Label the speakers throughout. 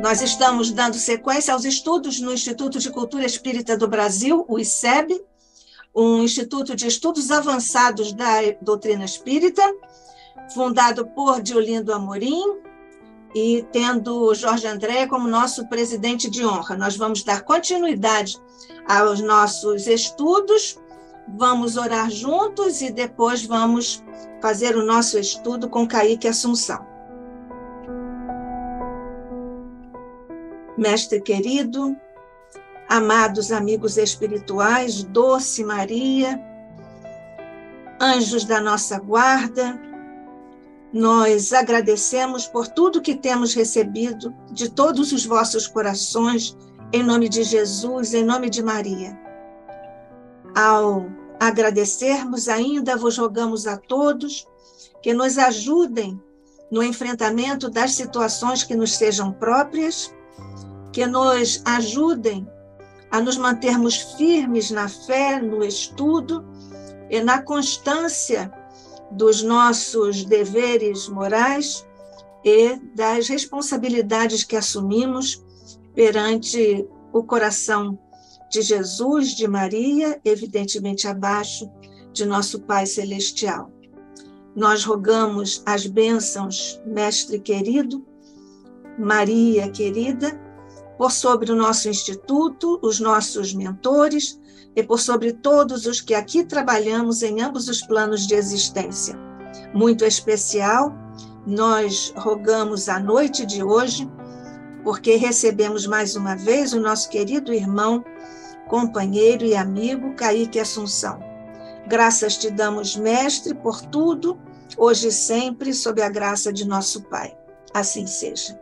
Speaker 1: Nós estamos dando sequência aos estudos no Instituto de Cultura Espírita do Brasil, o ICEB, um instituto de estudos avançados da doutrina espírita, fundado por Diolindo Amorim e tendo Jorge André como nosso presidente de honra. Nós vamos dar continuidade aos nossos estudos, vamos orar juntos e depois vamos fazer o nosso estudo com Kaique Assunção. Mestre querido, amados amigos espirituais, doce Maria, anjos da nossa guarda, nós agradecemos por tudo que temos recebido de todos os vossos corações, em nome de Jesus, em nome de Maria. Ao agradecermos, ainda vos rogamos a todos que nos ajudem no enfrentamento das situações que nos sejam próprias, que nos ajudem a nos mantermos firmes na fé, no estudo e na constância dos nossos deveres morais e das responsabilidades que assumimos perante o coração de Jesus, de Maria, evidentemente abaixo de nosso Pai Celestial. Nós rogamos as bênçãos, Mestre querido, Maria querida, por sobre o nosso instituto, os nossos mentores e por sobre todos os que aqui trabalhamos em ambos os planos de existência. Muito especial, nós rogamos a noite de hoje, porque recebemos mais uma vez o nosso querido irmão, companheiro e amigo Kaique Assunção. Graças te damos, Mestre, por tudo, hoje e sempre, sob a graça de nosso Pai. Assim seja.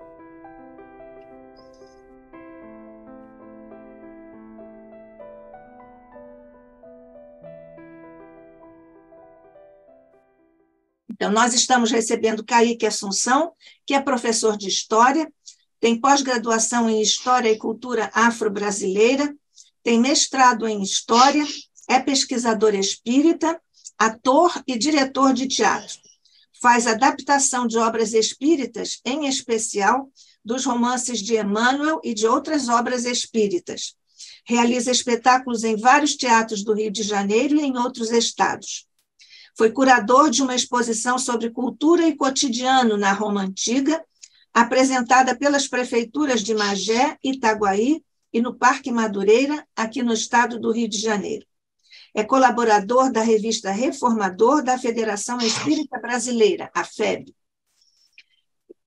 Speaker 1: Então, nós estamos recebendo Kaique Assunção, que é professor de História, tem pós-graduação em História e Cultura Afro-Brasileira, tem mestrado em História, é pesquisador espírita, ator e diretor de teatro. Faz adaptação de obras espíritas, em especial dos romances de Emmanuel e de outras obras espíritas. Realiza espetáculos em vários teatros do Rio de Janeiro e em outros estados. Foi curador de uma exposição sobre cultura e cotidiano na Roma Antiga, apresentada pelas prefeituras de Magé, Itaguaí e no Parque Madureira, aqui no estado do Rio de Janeiro. É colaborador da revista Reformador da Federação Espírita Brasileira, a FEB.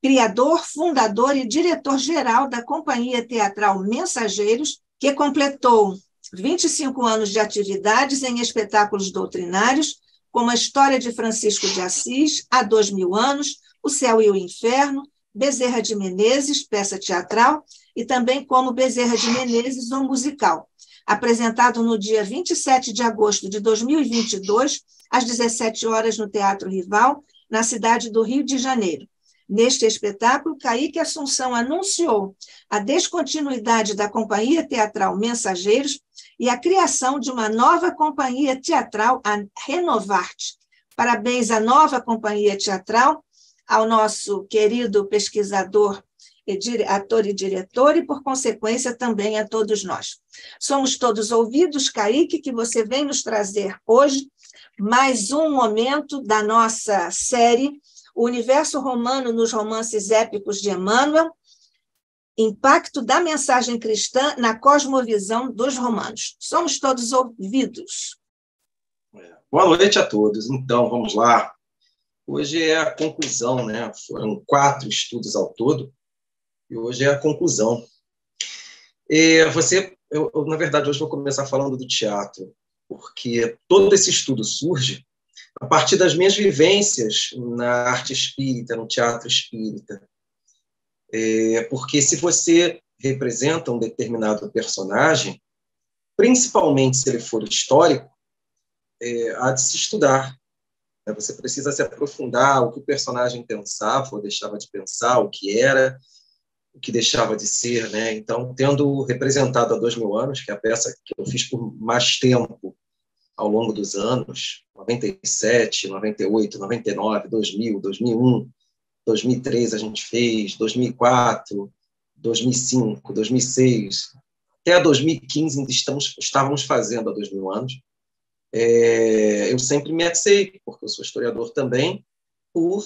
Speaker 1: Criador, fundador e diretor-geral da Companhia Teatral Mensageiros, que completou 25 anos de atividades em espetáculos doutrinários, como a História de Francisco de Assis, há 2000 anos, O Céu e o Inferno, Bezerra de Menezes, peça teatral, e também como Bezerra de Menezes, um musical, apresentado no dia 27 de agosto de 2022, às 17 horas, no Teatro Rival, na cidade do Rio de Janeiro. Neste espetáculo, Kaique Assunção anunciou a descontinuidade da Companhia Teatral Mensageiros e a criação de uma nova companhia teatral, a Renovarte. Parabéns à nova companhia teatral, ao nosso querido pesquisador, ator e diretor, e, por consequência, também a todos nós. Somos todos ouvidos, Kaique, que você vem nos trazer hoje mais um momento da nossa série O Universo Romano nos Romances Épicos de Emmanuel, Impacto da Mensagem Cristã na Cosmovisão dos Romanos. Somos todos ouvidos.
Speaker 2: Boa noite a todos. Então, vamos lá. Hoje é a conclusão, né? Foram 4 estudos ao todo, e hoje é a conclusão. Na verdade, hoje vou começar falando do teatro, porque todo esse estudo surge a partir das minhas vivências na arte espírita, no teatro espírita. Porque se você representa um determinado personagem, principalmente se ele for histórico, há de se estudar. Você precisa se aprofundar o que o personagem pensava ou deixava de pensar, o que era, o que deixava de ser, né? Então, tendo representado há 2000 anos, que é a peça que eu fiz por mais tempo ao longo dos anos, 97, 98, 99, 2000, 2001, 2003 a gente fez, 2004, 2005, 2006, até 2015 ainda estávamos fazendo há 2000 anos, eu sempre me atei, porque eu sou historiador também, por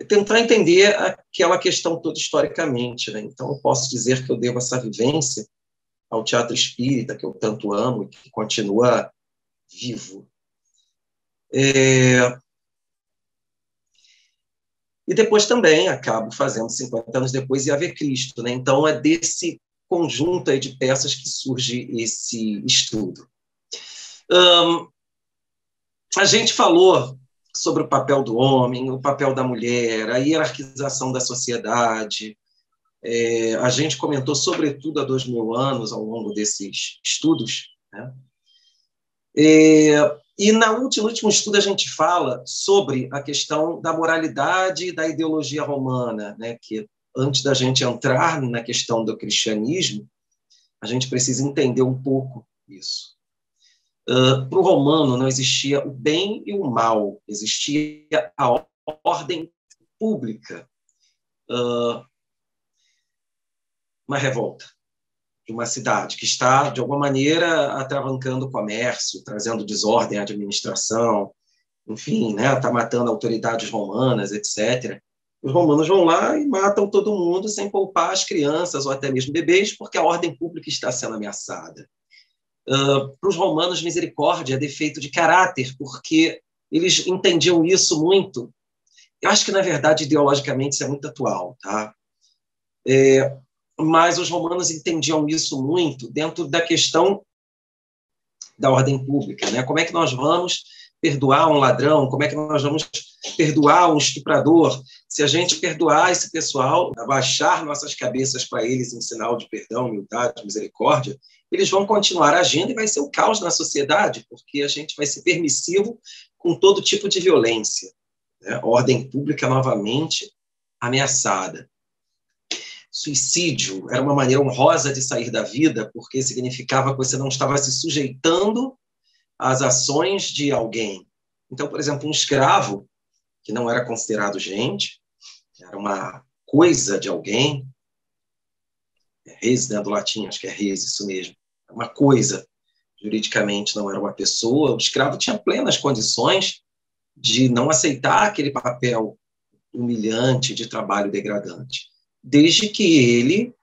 Speaker 2: tentar entender aquela questão toda historicamente, né? Então, eu posso dizer que eu devo essa vivência ao teatro espírita, que eu tanto amo e que continua vivo. E depois também acabo fazendo, 50 anos depois, e Ave Cristo, né? Então, é desse conjunto aí de peças que surge esse estudo. A gente falou sobre o papel do homem, o papel da mulher, a hierarquização da sociedade. A gente comentou, sobretudo, há 2000 anos, ao longo desses estudos, né? E no último estudo a gente fala sobre a questão da moralidade e da ideologia romana, né? Que antes da gente entrar na questão do cristianismo, a gente precisa entender um pouco isso. Para o romano não existia o bem e o mal, existia a ordem pública. Uma revolta de uma cidade que está, de alguma maneira, atravancando o comércio, trazendo desordem à administração, enfim, né, está matando autoridades romanas, etc. Os romanos vão lá e matam todo mundo sem poupar as crianças ou até mesmo bebês, porque a ordem pública está sendo ameaçada. Para os romanos, misericórdia é defeito de caráter, porque eles entendiam isso muito. Eu acho que, na verdade, ideologicamente, isso é muito atual, tá? Mas os romanos entendiam isso muito dentro da questão da ordem pública, né? Como é que nós vamos perdoar um ladrão? Como é que nós vamos perdoar um estuprador? Se a gente perdoar esse pessoal, abaixar nossas cabeças para eles em sinal de perdão, humildade, misericórdia, eles vão continuar agindo e vai ser o caos na sociedade, porque a gente vai ser permissivo com todo tipo de violência, né? A ordem pública novamente ameaçada. Suicídio era uma maneira honrosa de sair da vida, porque significava que você não estava se sujeitando às ações de alguém. Então, por exemplo, um escravo, que não era considerado gente, era uma coisa de alguém, res, né, do latim, acho que é res, isso mesmo, uma coisa, juridicamente não era uma pessoa, o escravo tinha plenas condições de não aceitar aquele papel humilhante de trabalho degradante, desde que ele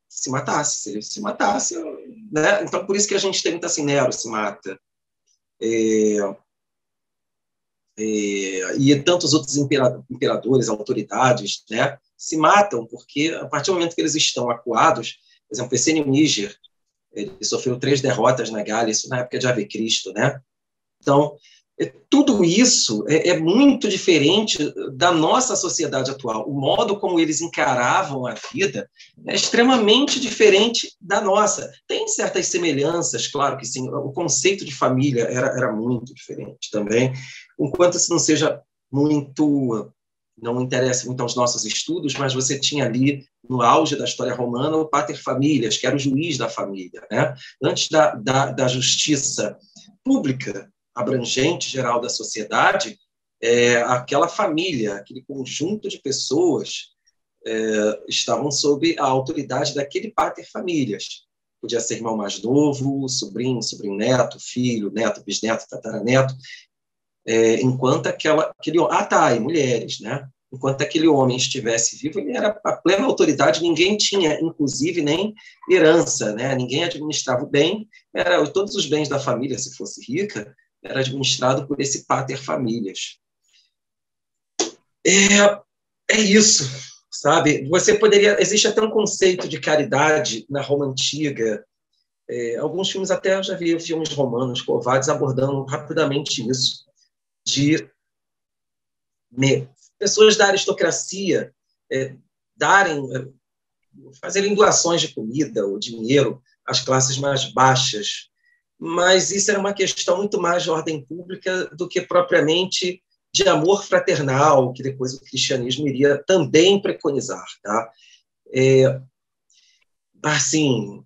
Speaker 2: se matasse. Se ele se matasse, né? Então, por isso que a gente tem muito assim, Nero se mata. E tantos outros imperadores, autoridades, né, se matam, porque a partir do momento que eles estão acuados, por exemplo, Pescenio Níger, ele sofreu 3 derrotas na Gália, isso na época de Ave Cristo, né? Então, tudo isso é muito diferente da nossa sociedade atual. O modo como eles encaravam a vida é extremamente diferente da nossa. Tem certas semelhanças, claro que sim. O conceito de família era muito diferente também, enquanto isso não seja muito, não interessa muito aos nossos estudos, mas você tinha ali, no auge da história romana, o pater familias, que era o juiz da família, né? Antes da justiça pública, abrangente, geral da sociedade, aquela família, aquele conjunto de pessoas estavam sob a autoridade daquele pater familias. Podia ser irmão mais novo, sobrinho, sobrinho-neto, filho, neto, bisneto, tataraneto, enquanto e mulheres, né? Enquanto aquele homem estivesse vivo, ele era a plena autoridade, ninguém tinha, inclusive, nem herança, né? Ninguém administrava o bem, todos os bens da família, se fosse rica, era administrado por esse pater familias. É isso, sabe? Existe até um conceito de caridade na Roma Antiga. Alguns filmes, até eu já vi filmes romanos, Covardes, abordando rapidamente isso, de pessoas da aristocracia fazerem doações de comida ou dinheiro às classes mais baixas, mas isso era uma questão muito mais de ordem pública do que propriamente de amor fraternal, que depois o cristianismo iria também preconizar, tá? Assim,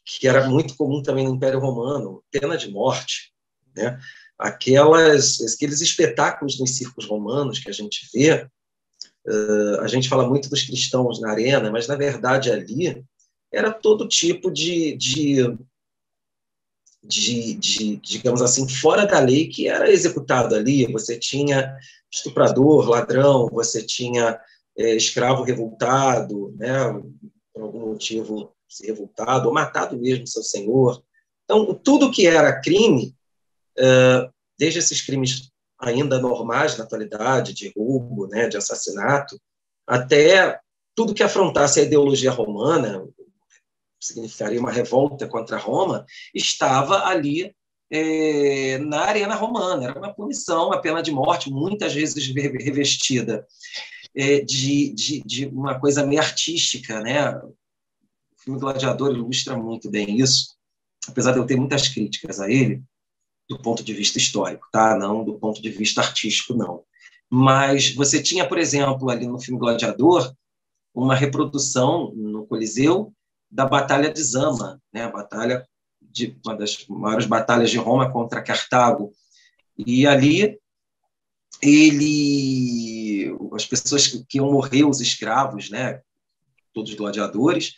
Speaker 2: que era muito comum também no Império Romano, pena de morte, né? Aqueles espetáculos nos circos romanos que a gente vê, A gente fala muito dos cristãos na arena, mas, na verdade, ali era todo tipo digamos assim, fora da lei que era executado ali. Você tinha estuprador, ladrão, você tinha escravo revoltado, né, por algum motivo se revoltado, ou matado mesmo seu senhor. Então, tudo que era crime, desde esses crimes ainda normais na atualidade, de roubo, né, de assassinato, até tudo que afrontasse a ideologia romana, significaria uma revolta contra Roma, estava ali na arena romana. Era uma punição, a pena de morte, muitas vezes revestida de uma coisa meio artística, né? O filme Gladiador ilustra muito bem isso, apesar de eu ter muitas críticas a ele, do ponto de vista histórico, tá? Não do ponto de vista artístico, não. Mas você tinha, por exemplo, ali no filme Gladiador, uma reprodução no Coliseu da Batalha de Zama, né? Uma das maiores batalhas de Roma contra Cartago. E ali as pessoas que iam morrer, os escravos, né? Todos gladiadores,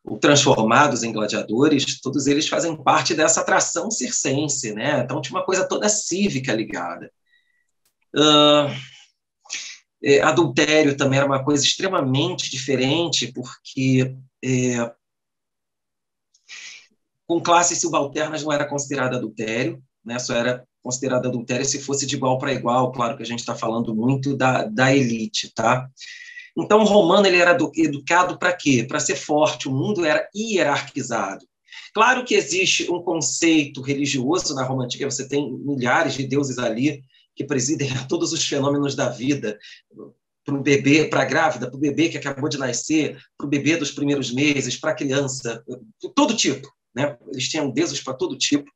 Speaker 2: ou transformados em gladiadores, todos eles fazem parte dessa atração circense, né? Então tinha uma coisa toda cívica ligada. Adultério também era uma coisa extremamente diferente, porque com classes subalternas não era considerado adultério, né? Só era considerado adultério se fosse de igual para igual. Claro que a gente está falando muito da elite, tá? Então, o romano ele era educado para quê? Para ser forte. O mundo era hierarquizado. Claro que existe um conceito religioso na Roma Antiga, você tem milhares de deuses ali que presidem a todos os fenômenos da vida, para o bebê, para a grávida, para o bebê que acabou de nascer, para o bebê dos primeiros meses, para a criança, todo tipo, né? Eles tinham deuses para todo tipo,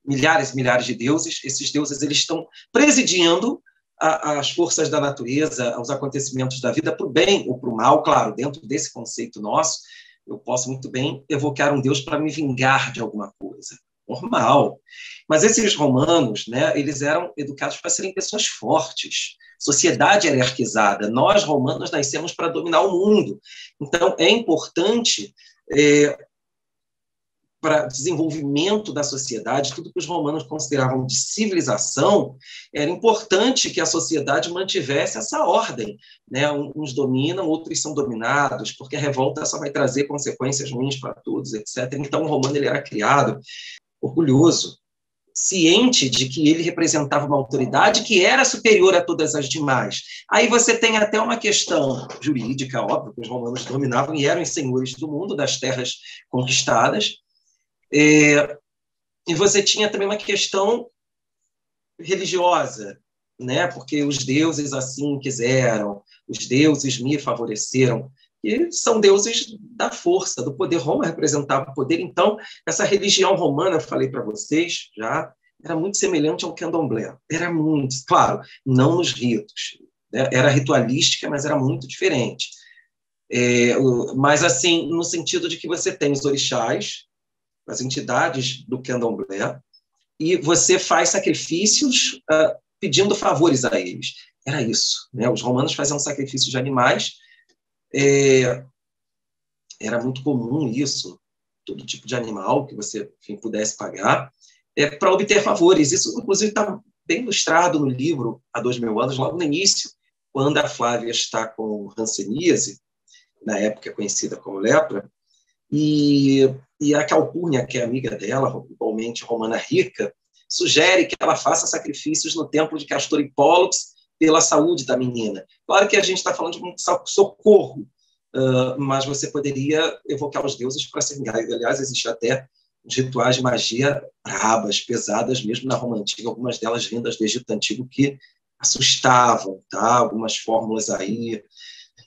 Speaker 2: milhares e milhares de deuses. Esses deuses eles estão presidindo as forças da natureza, aos acontecimentos da vida, para o bem ou para o mal. Claro, dentro desse conceito nosso, eu posso muito bem evocar um Deus para me vingar de alguma coisa. Normal. Mas esses romanos, né, eles eram educados para serem pessoas fortes. Sociedade hierarquizada. Nós, romanos, nascemos para dominar o mundo. Então, é importante para desenvolvimento da sociedade, tudo que os romanos consideravam de civilização, era importante que a sociedade mantivesse essa ordem, né? Uns dominam, outros são dominados, porque a revolta só vai trazer consequências ruins para todos, etc. Então, o romano ele era criado orgulhoso, ciente de que ele representava uma autoridade que era superior a todas as demais. Aí você tem até uma questão jurídica, óbvio, que os romanos dominavam e eram os senhores do mundo, das terras conquistadas. E você tinha também uma questão religiosa, né? Porque os deuses assim quiseram, os deuses me favoreceram, e são deuses da força, do poder. Roma representava o poder, então essa religião romana, eu falei para vocês já, era muito semelhante ao candomblé, era muito, claro, não nos ritos, né? Era ritualística, mas era muito diferente. Mas assim, no sentido de que você tem os orixás, as entidades do candomblé, e você faz sacrifícios pedindo favores a eles. Era isso, né? Os romanos faziam sacrifícios de animais, era muito comum isso, todo tipo de animal que você, enfim, pudesse pagar, para obter favores. Isso, inclusive, está bem ilustrado no livro Há 2000 anos, logo no início, quando a Flávia está com hanseníase, na época conhecida como lepra, e a Calpurnia, que é amiga dela, igualmente romana rica, sugere que ela faça sacrifícios no templo de Castor e Pólux pela saúde da menina. Claro que a gente está falando de um socorro, mas você poderia evocar os deuses para se vingar. Aliás, existem até uns rituais de magia brabas, pesadas, mesmo na Roma Antiga, algumas delas vindas do Egito Antigo, que assustavam, tá? Algumas fórmulas aí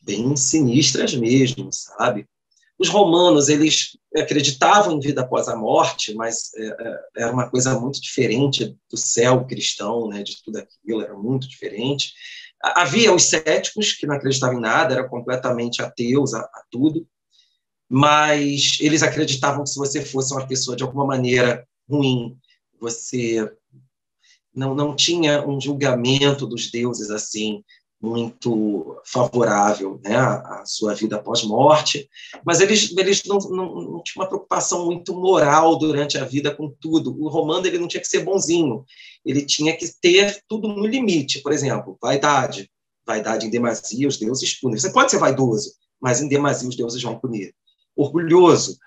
Speaker 2: bem sinistras mesmo, sabe? Os romanos, eles acreditavam em vida após a morte, mas era uma coisa muito diferente do céu cristão, né, de tudo aquilo, era muito diferente. Havia os céticos, que não acreditavam em nada, eram completamente ateus a tudo, mas eles acreditavam que se você fosse uma pessoa de alguma maneira ruim, você não tinha um julgamento dos deuses assim, muito favorável, né, à sua vida pós-morte, mas eles não tinham uma preocupação muito moral durante a vida com tudo. O romano ele não tinha que ser bonzinho, ele tinha que ter tudo no limite. Por exemplo, vaidade em demasia, os deuses punem. Você pode ser vaidoso, mas em demasia os deuses vão punir. Orgulhoso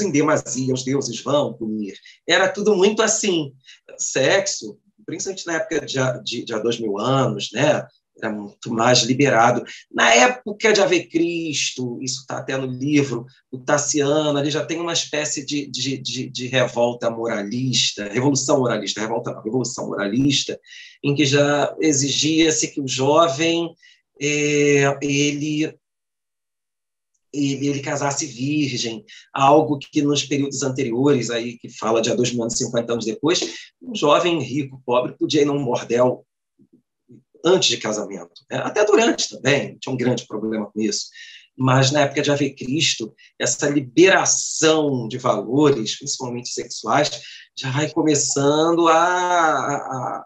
Speaker 2: em demasia os deuses vão punir. Era tudo muito assim. Sexo, principalmente na época de há 2000 anos, né? Era muito mais liberado. Na época de Ave Cristo, isso está até no livro, o Taciano, ele já tem uma espécie de revolta moralista, revolução moralista, em que já exigia-se que o jovem ele casasse virgem, algo que nos períodos anteriores, aí que fala de há 2000 anos, 50 anos depois, um jovem rico, pobre, podia ir num bordel antes de casamento, né? Até durante também, tinha um grande problema com isso. Mas na época de Ave Cristo, essa liberação de valores, principalmente sexuais, já vai começando a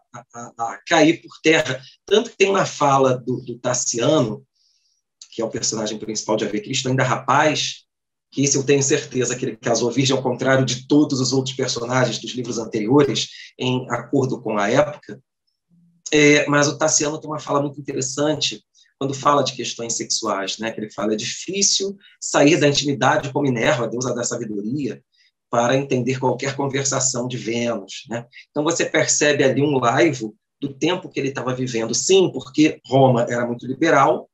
Speaker 2: cair por terra. Tanto que tem uma fala do Taciano, que é o personagem principal de Ave Cristo, ainda rapaz, que esse eu tenho certeza que ele casou virgem, ao contrário de todos os outros personagens dos livros anteriores, em acordo com a época. Mas o Taciano tem uma fala muito interessante quando fala de questões sexuais, né? Que ele fala: é difícil sair da intimidade com Minerva, a deusa da sabedoria, para entender qualquer conversação de Vênus, né? Então você percebe ali um laivo do tempo que ele estava vivendo, sim, porque Roma era muito liberal,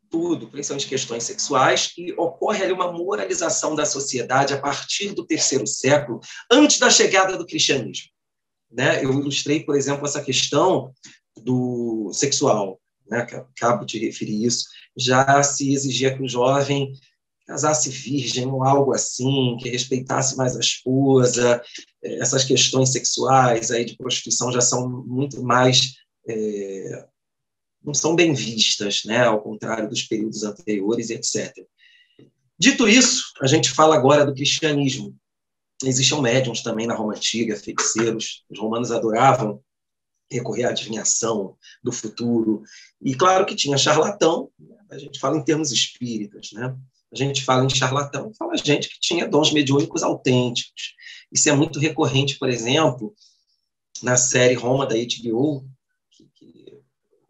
Speaker 2: tudo, principalmente questões sexuais, e ocorre ali uma moralização da sociedade a partir do terceiro século, antes da chegada do cristianismo. Né? Eu ilustrei, por exemplo, essa questão do sexual, né? Que acabo de referir isso. Já se exigia que o jovem casasse virgem ou algo assim, que respeitasse mais a esposa. Essas questões sexuais aí de prostituição já são muito mais não são bem vistas, né? Ao contrário dos períodos anteriores, etc. Dito isso, a gente fala agora do cristianismo. Existiam médiuns também na Roma Antiga, feiticeiros. Os romanos adoravam recorrer à adivinhação do futuro. E claro que tinha charlatão, a gente fala em termos espíritas, né? A gente fala em charlatão, fala gente que tinha dons mediúnicos autênticos. Isso é muito recorrente, por exemplo, na série Roma da HBO, que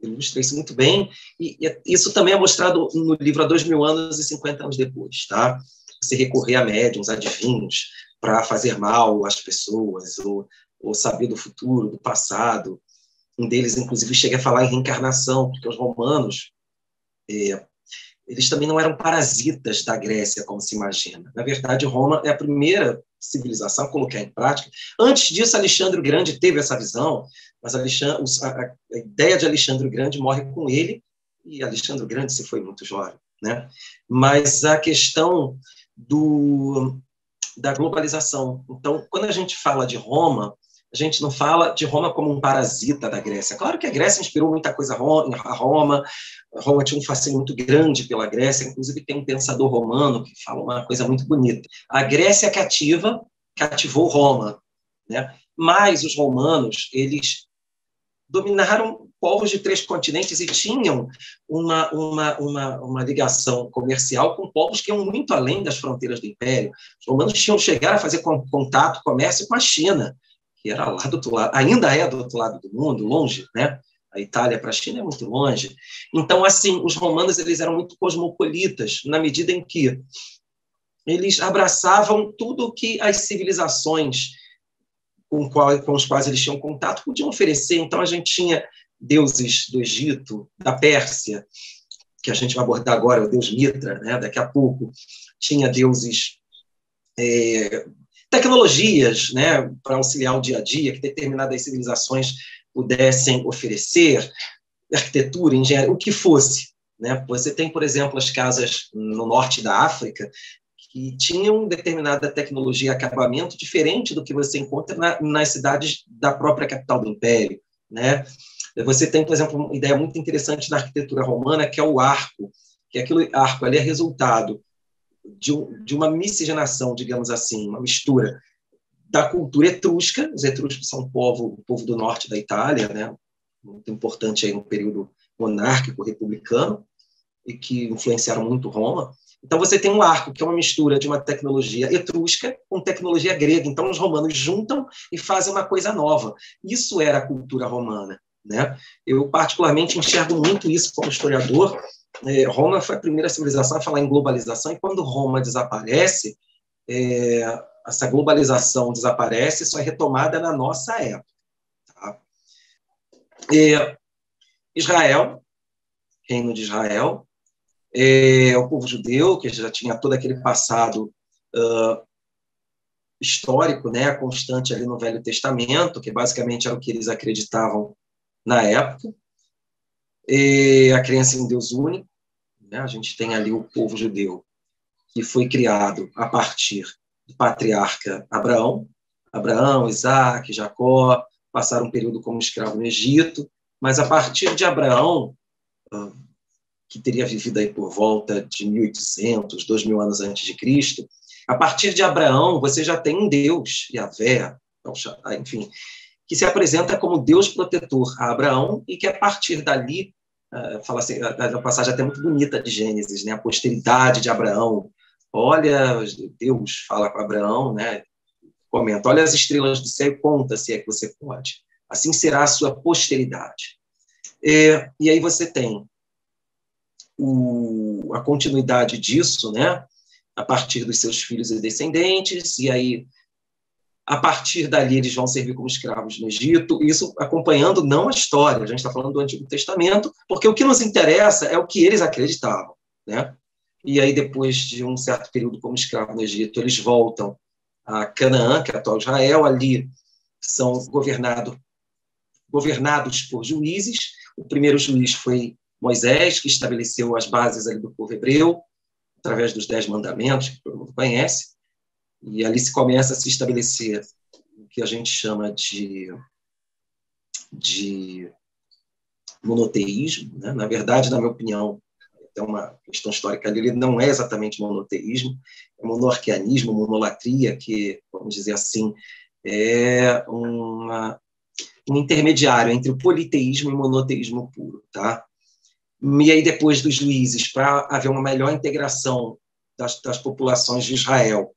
Speaker 2: ilustra isso muito bem, e isso também é mostrado no livro há 2000 anos e 50 anos depois, tá? Você recorrer a médiuns, adivinhos, para fazer mal às pessoas, ou saber do futuro, do passado. Um deles, inclusive, chega a falar em reencarnação, porque os romanos, eles também não eram parasitas da Grécia, como se imagina. Na verdade, Roma é a primeira civilização a colocar em prática. Antes disso, Alexandre o Grande teve essa visão, mas a ideia de Alexandre o Grande morre com ele, e Alexandre o Grande se foi muito jovem, né? Mas a questão da globalização. Então, quando a gente fala de Roma, a gente não fala de Roma como um parasita da Grécia. Claro que a Grécia inspirou muita coisa a Roma. Roma tinha um fascínio muito grande pela Grécia. Inclusive, tem um pensador romano que fala uma coisa muito bonita. A Grécia cativou Roma, né? Mas os romanos, eles dominaram povos de 3 continentes e tinham uma ligação comercial com povos que iam muito além das fronteiras do Império. Os romanos chegaram a fazer contato, comércio com a China, que era lá do outro lado, ainda é do outro lado do mundo, longe, né? A Itália para a China é muito longe. Então, assim, os romanos eles eram muito cosmopolitas, na medida em que eles abraçavam tudo que as civilizações com os quais eles tinham contato podiam oferecer. Então, a gente tinha deuses do Egito, da Pérsia, que a gente vai abordar agora, o deus Mitra, né? Daqui a pouco. Tinha deuses, tecnologias, né? Para auxiliar o dia a dia, que determinadas civilizações pudessem oferecer, arquitetura, engenharia, o que fosse, né? Você tem, por exemplo, as casas no norte da África, que tinham determinada tecnologia e acabamento diferente do que você encontra nas cidades da própria capital do Império, né? Você tem, por exemplo, uma ideia muito interessante na arquitetura romana, que é o arco, que aquele arco ali é resultado de uma miscigenação, digamos assim, uma mistura da cultura etrusca. Os etruscos são o povo do norte da Itália, né? muito importante aí no período monárquico republicano, e que influenciaram muito Roma. Então, você tem um arco, que é uma mistura de uma tecnologia etrusca com tecnologia grega. Então, os romanos juntam e fazem uma coisa nova. Isso era a cultura romana, né? Eu, particularmente, enxergo muito isso como historiador. Roma foi a primeira civilização a falar em globalização, e quando Roma desaparece, essa globalização desaparece, só é retomada na nossa época. Tá? Israel, Reino de Israel, o povo judeu, que já tinha todo aquele passado histórico, né, constante ali no Velho Testamento, que basicamente era o que eles acreditavam na época, a crença em Deus único, né, a gente tem ali o povo judeu, que foi criado a partir do patriarca Abraão, Isaac, Jacó, passaram um período como escravo no Egito, mas a partir de Abraão, que teria vivido aí por volta de 1.800, 2.000 anos antes de Cristo, a partir de Abraão, você já tem um Deus, Yahvé, enfim, que se apresenta como Deus protetor a Abraão, e que a partir dali, fala assim, a passagem até muito bonita de Gênesis, né? A posteridade de Abraão. Olha, Deus fala com Abraão, né? Comenta, olha as estrelas do céu e conta, se é que você pode. Assim será a sua posteridade. E aí você tem a continuidade disso, né, a partir dos seus filhos e descendentes, e aí, a partir dali, eles vão servir como escravos no Egito, isso acompanhando não a história, a gente está falando do Antigo Testamento, porque o que nos interessa é o que eles acreditavam, né? E aí, depois de um certo período como escravo no Egito, eles voltam a Canaã, que é a atual Israel, ali são governados por juízes. O primeiro juiz foi Moisés, que estabeleceu as bases ali do povo hebreu, através dos 10 mandamentos, que todo mundo conhece, e ali se começa a se estabelecer o que a gente chama de monoteísmo, né? Na verdade, na minha opinião, é uma questão histórica ali, ele não é exatamente monoteísmo, é monoarquianismo, monolatria, que, vamos dizer assim, é um intermediário entre o politeísmo e o monoteísmo puro, tá? E aí, depois dos juízes, para haver uma melhor integração das populações de Israel,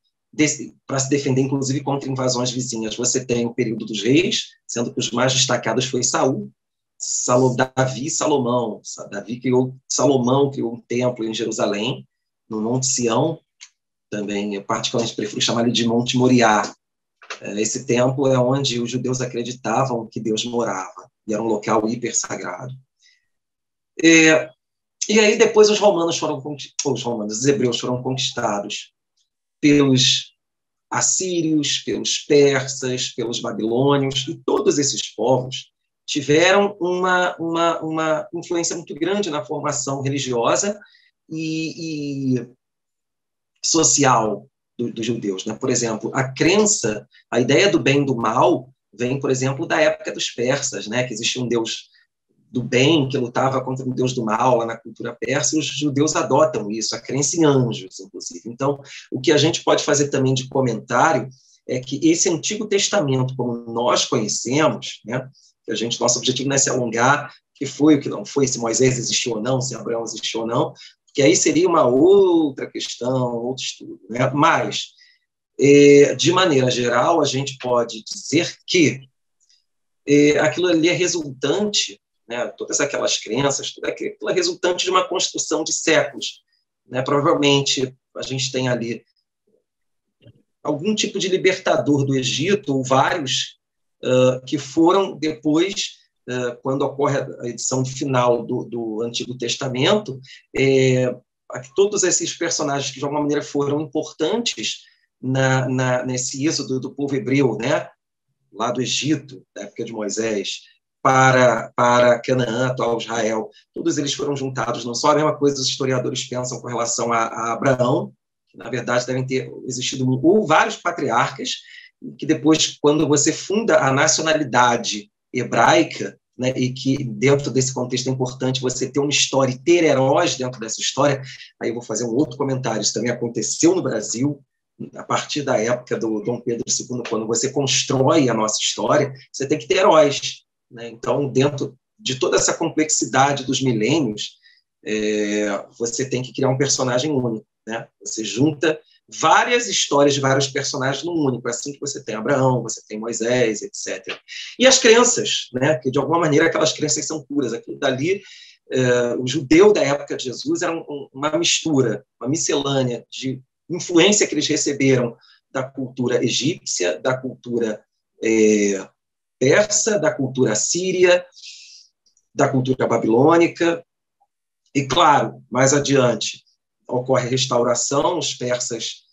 Speaker 2: para se defender, inclusive, contra invasões vizinhas, você tem o período dos reis, sendo que os mais destacados foi Saul, Davi e Salomão. Salomão criou um templo em Jerusalém, no Monte Sião, também, eu particularmente prefiro chamar ele de Monte Moriá. Esse templo é onde os judeus acreditavam que Deus morava, e era um local hiper sagrado. E aí depois os hebreus foram conquistados pelos assírios, pelos persas, pelos babilônios, e todos esses povos tiveram uma influência muito grande na formação religiosa e social dos judeus, né? Por exemplo, a crença, a ideia do bem e do mal vem, por exemplo, da época dos persas, né? Que existia um Deus do bem que lutava contra o Deus do mal lá na cultura persa, e os judeus adotam isso, a crença em anjos, inclusive. Então, o que a gente pode fazer também de comentário é que esse Antigo Testamento, como nós conhecemos, né, que nosso objetivo não é se alongar, que foi o que não foi, se Moisés existiu ou não, se Abraão existiu ou não, que aí seria uma outra questão, outro estudo, né? Mas, de maneira geral, a gente pode dizer que aquilo ali é resultante, né, todas aquelas crenças, tudo aquilo é resultante de uma construção de séculos, né? Provavelmente a gente tem ali algum tipo de libertador do Egito, ou vários, que foram depois, quando ocorre a edição final do Antigo Testamento, todos esses personagens que de alguma maneira foram importantes nesse êxodo do povo hebreu, né, lá do Egito, da época de Moisés, para Canaã, atual Israel, todos eles foram juntados. Não só a mesma coisa os historiadores pensam com relação a Abraão, que na verdade devem ter existido vários patriarcas, que depois, quando você funda a nacionalidade hebraica, né, e que dentro desse contexto é importante você ter uma história e ter heróis dentro dessa história, aí eu vou fazer um outro comentário, isso também aconteceu no Brasil, a partir da época do Dom Pedro II, quando você constrói a nossa história, você tem que ter heróis, né? Então, dentro de toda essa complexidade dos milênios, você tem que criar um personagem único, né? Você junta várias histórias de vários personagens num único, assim que você tem Abraão, você tem Moisés, etc. E as crenças, né? Que de alguma maneira aquelas crenças são puras. Aquilo dali, o judeu da época de Jesus era uma mistura, uma miscelânea de influência que eles receberam da cultura egípcia, da cultura persa, da cultura síria, da cultura babilônica. E, claro, mais adiante, ocorre a restauração, os persas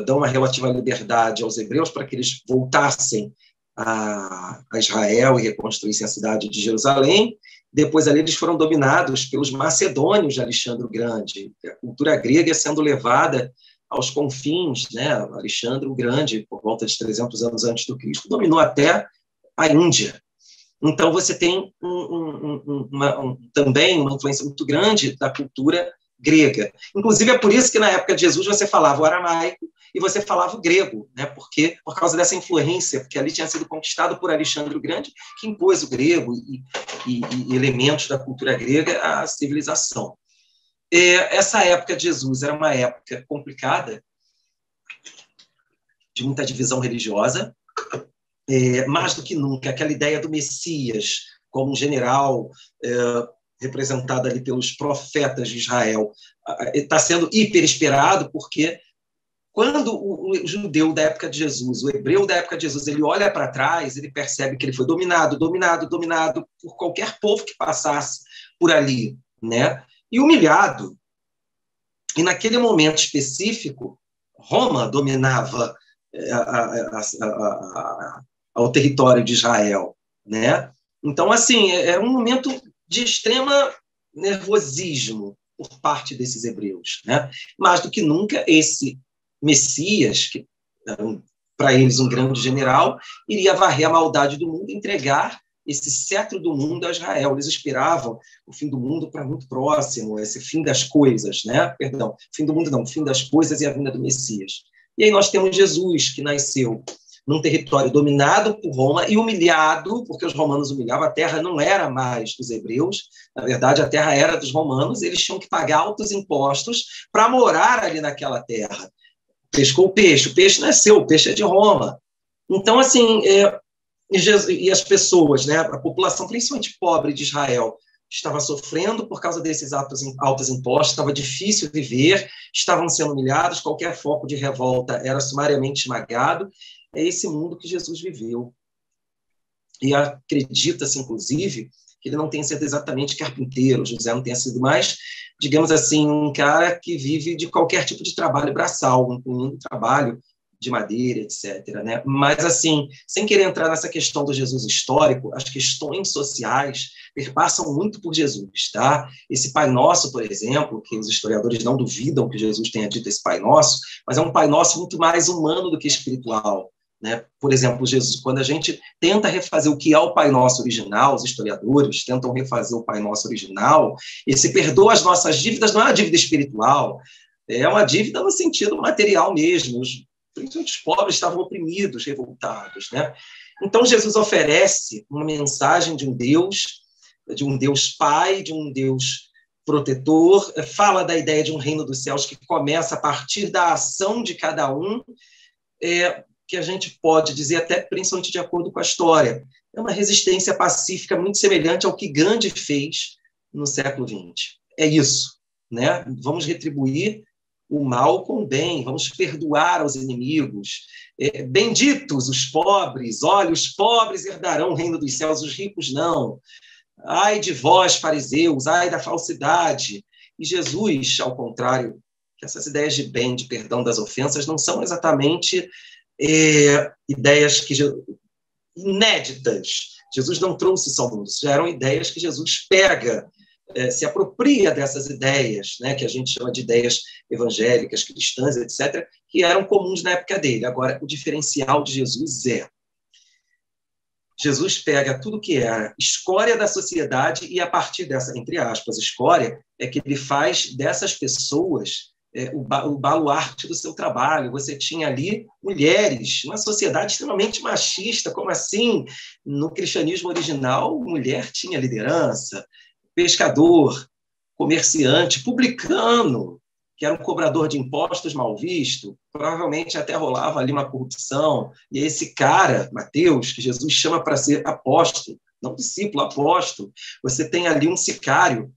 Speaker 2: dão uma relativa liberdade aos hebreus para que eles voltassem a Israel e reconstruíssem a cidade de Jerusalém. Depois, ali, eles foram dominados pelos macedônios de Alexandre o Grande, a cultura grega sendo levada aos confins, né? Alexandre o Grande, por volta de 300 anos antes do Cristo, dominou até a Índia. Então, você tem também uma influência muito grande da cultura grega. Inclusive, é por isso que, na época de Jesus, você falava o aramaico e você falava o grego, né? Porque, por causa dessa influência, porque ali tinha sido conquistado por Alexandre o Grande, que impôs o grego e elementos da cultura grega à civilização. Essa época de Jesus era uma época complicada, de muita divisão religiosa, mais do que nunca, aquela ideia do Messias como um general representado ali pelos profetas de Israel está sendo hiperesperado, porque quando o judeu da época de Jesus, o hebreu da época de Jesus, ele olha para trás, ele percebe que ele foi dominado por qualquer povo que passasse por ali, né? E humilhado. E naquele momento específico, Roma dominava ao território de Israel, né? Então, assim, é um momento de extrema nervosismo por parte desses hebreus, né? Mais do que nunca, esse Messias, que era para eles um grande general, iria varrer a maldade do mundo e entregar esse cetro do mundo a Israel. Eles esperavam o fim do mundo para muito próximo, esse fim das coisas, né? Perdão, fim do mundo não, fim das coisas e a vinda do Messias. E aí nós temos Jesus, que nasceu num território dominado por Roma e humilhado, porque os romanos humilhavam, a terra não era mais dos hebreus, na verdade a terra era dos romanos, eles tinham que pagar altos impostos para morar ali naquela terra. Pescou o peixe não é seu, o peixe é de Roma. Então, assim, e as pessoas, né, a população, principalmente pobre de Israel, estava sofrendo por causa desses altos impostos, estava difícil viver, estavam sendo humilhados, qualquer foco de revolta era sumariamente esmagado. É esse mundo que Jesus viveu. E acredita-se, inclusive, que ele não tenha sido exatamente carpinteiro, José não tenha sido mais, digamos assim, um cara que vive de qualquer tipo de trabalho braçal, incluindo trabalho de madeira, etc., né? Mas, assim, sem querer entrar nessa questão do Jesus histórico, as questões sociais perpassam muito por Jesus, tá? Esse Pai Nosso, por exemplo, que os historiadores não duvidam que Jesus tenha dito esse Pai Nosso, mas é um Pai Nosso muito mais humano do que espiritual, né? Por exemplo, Jesus, quando a gente tenta refazer o que é o Pai Nosso original, os historiadores tentam refazer o Pai Nosso original, esse perdoa as nossas dívidas não é uma dívida espiritual, é uma dívida no sentido material mesmo. Principalmente os pobres estavam oprimidos, revoltados, né? Então, Jesus oferece uma mensagem de um Deus Pai, de um Deus protetor, fala da ideia de um reino dos céus que começa a partir da ação de cada um, que a gente pode dizer até, principalmente de acordo com a história, é uma resistência pacífica muito semelhante ao que Gandhi fez no século XX. É isso, né? Vamos retribuir o mal com o bem, vamos perdoar aos inimigos. Benditos os pobres, olha, os pobres herdarão o reino dos céus, os ricos não. Ai de vós, fariseus, ai da falsidade. E Jesus, ao contrário, que essas ideias de bem, de perdão das ofensas, não são exatamente ideias inéditas. Jesus não trouxe isso ao mundo, já eram ideias que Jesus pega, se apropria dessas ideias, né, que a gente chama de ideias evangélicas, cristãs, etc., que eram comuns na época dele. Agora, o diferencial de Jesus Jesus pega tudo que era escória da sociedade e, a partir dessa, entre aspas, escória, é que ele faz dessas pessoas o baluarte do seu trabalho. Você tinha ali mulheres, uma sociedade extremamente machista. Como assim? No cristianismo original, mulher tinha liderança, pescador, comerciante, publicano, que era um cobrador de impostos mal visto, provavelmente até rolava ali uma corrupção. E esse cara, Mateus, que Jesus chama para ser apóstolo, não discípulo, apóstolo, você tem ali um sicário,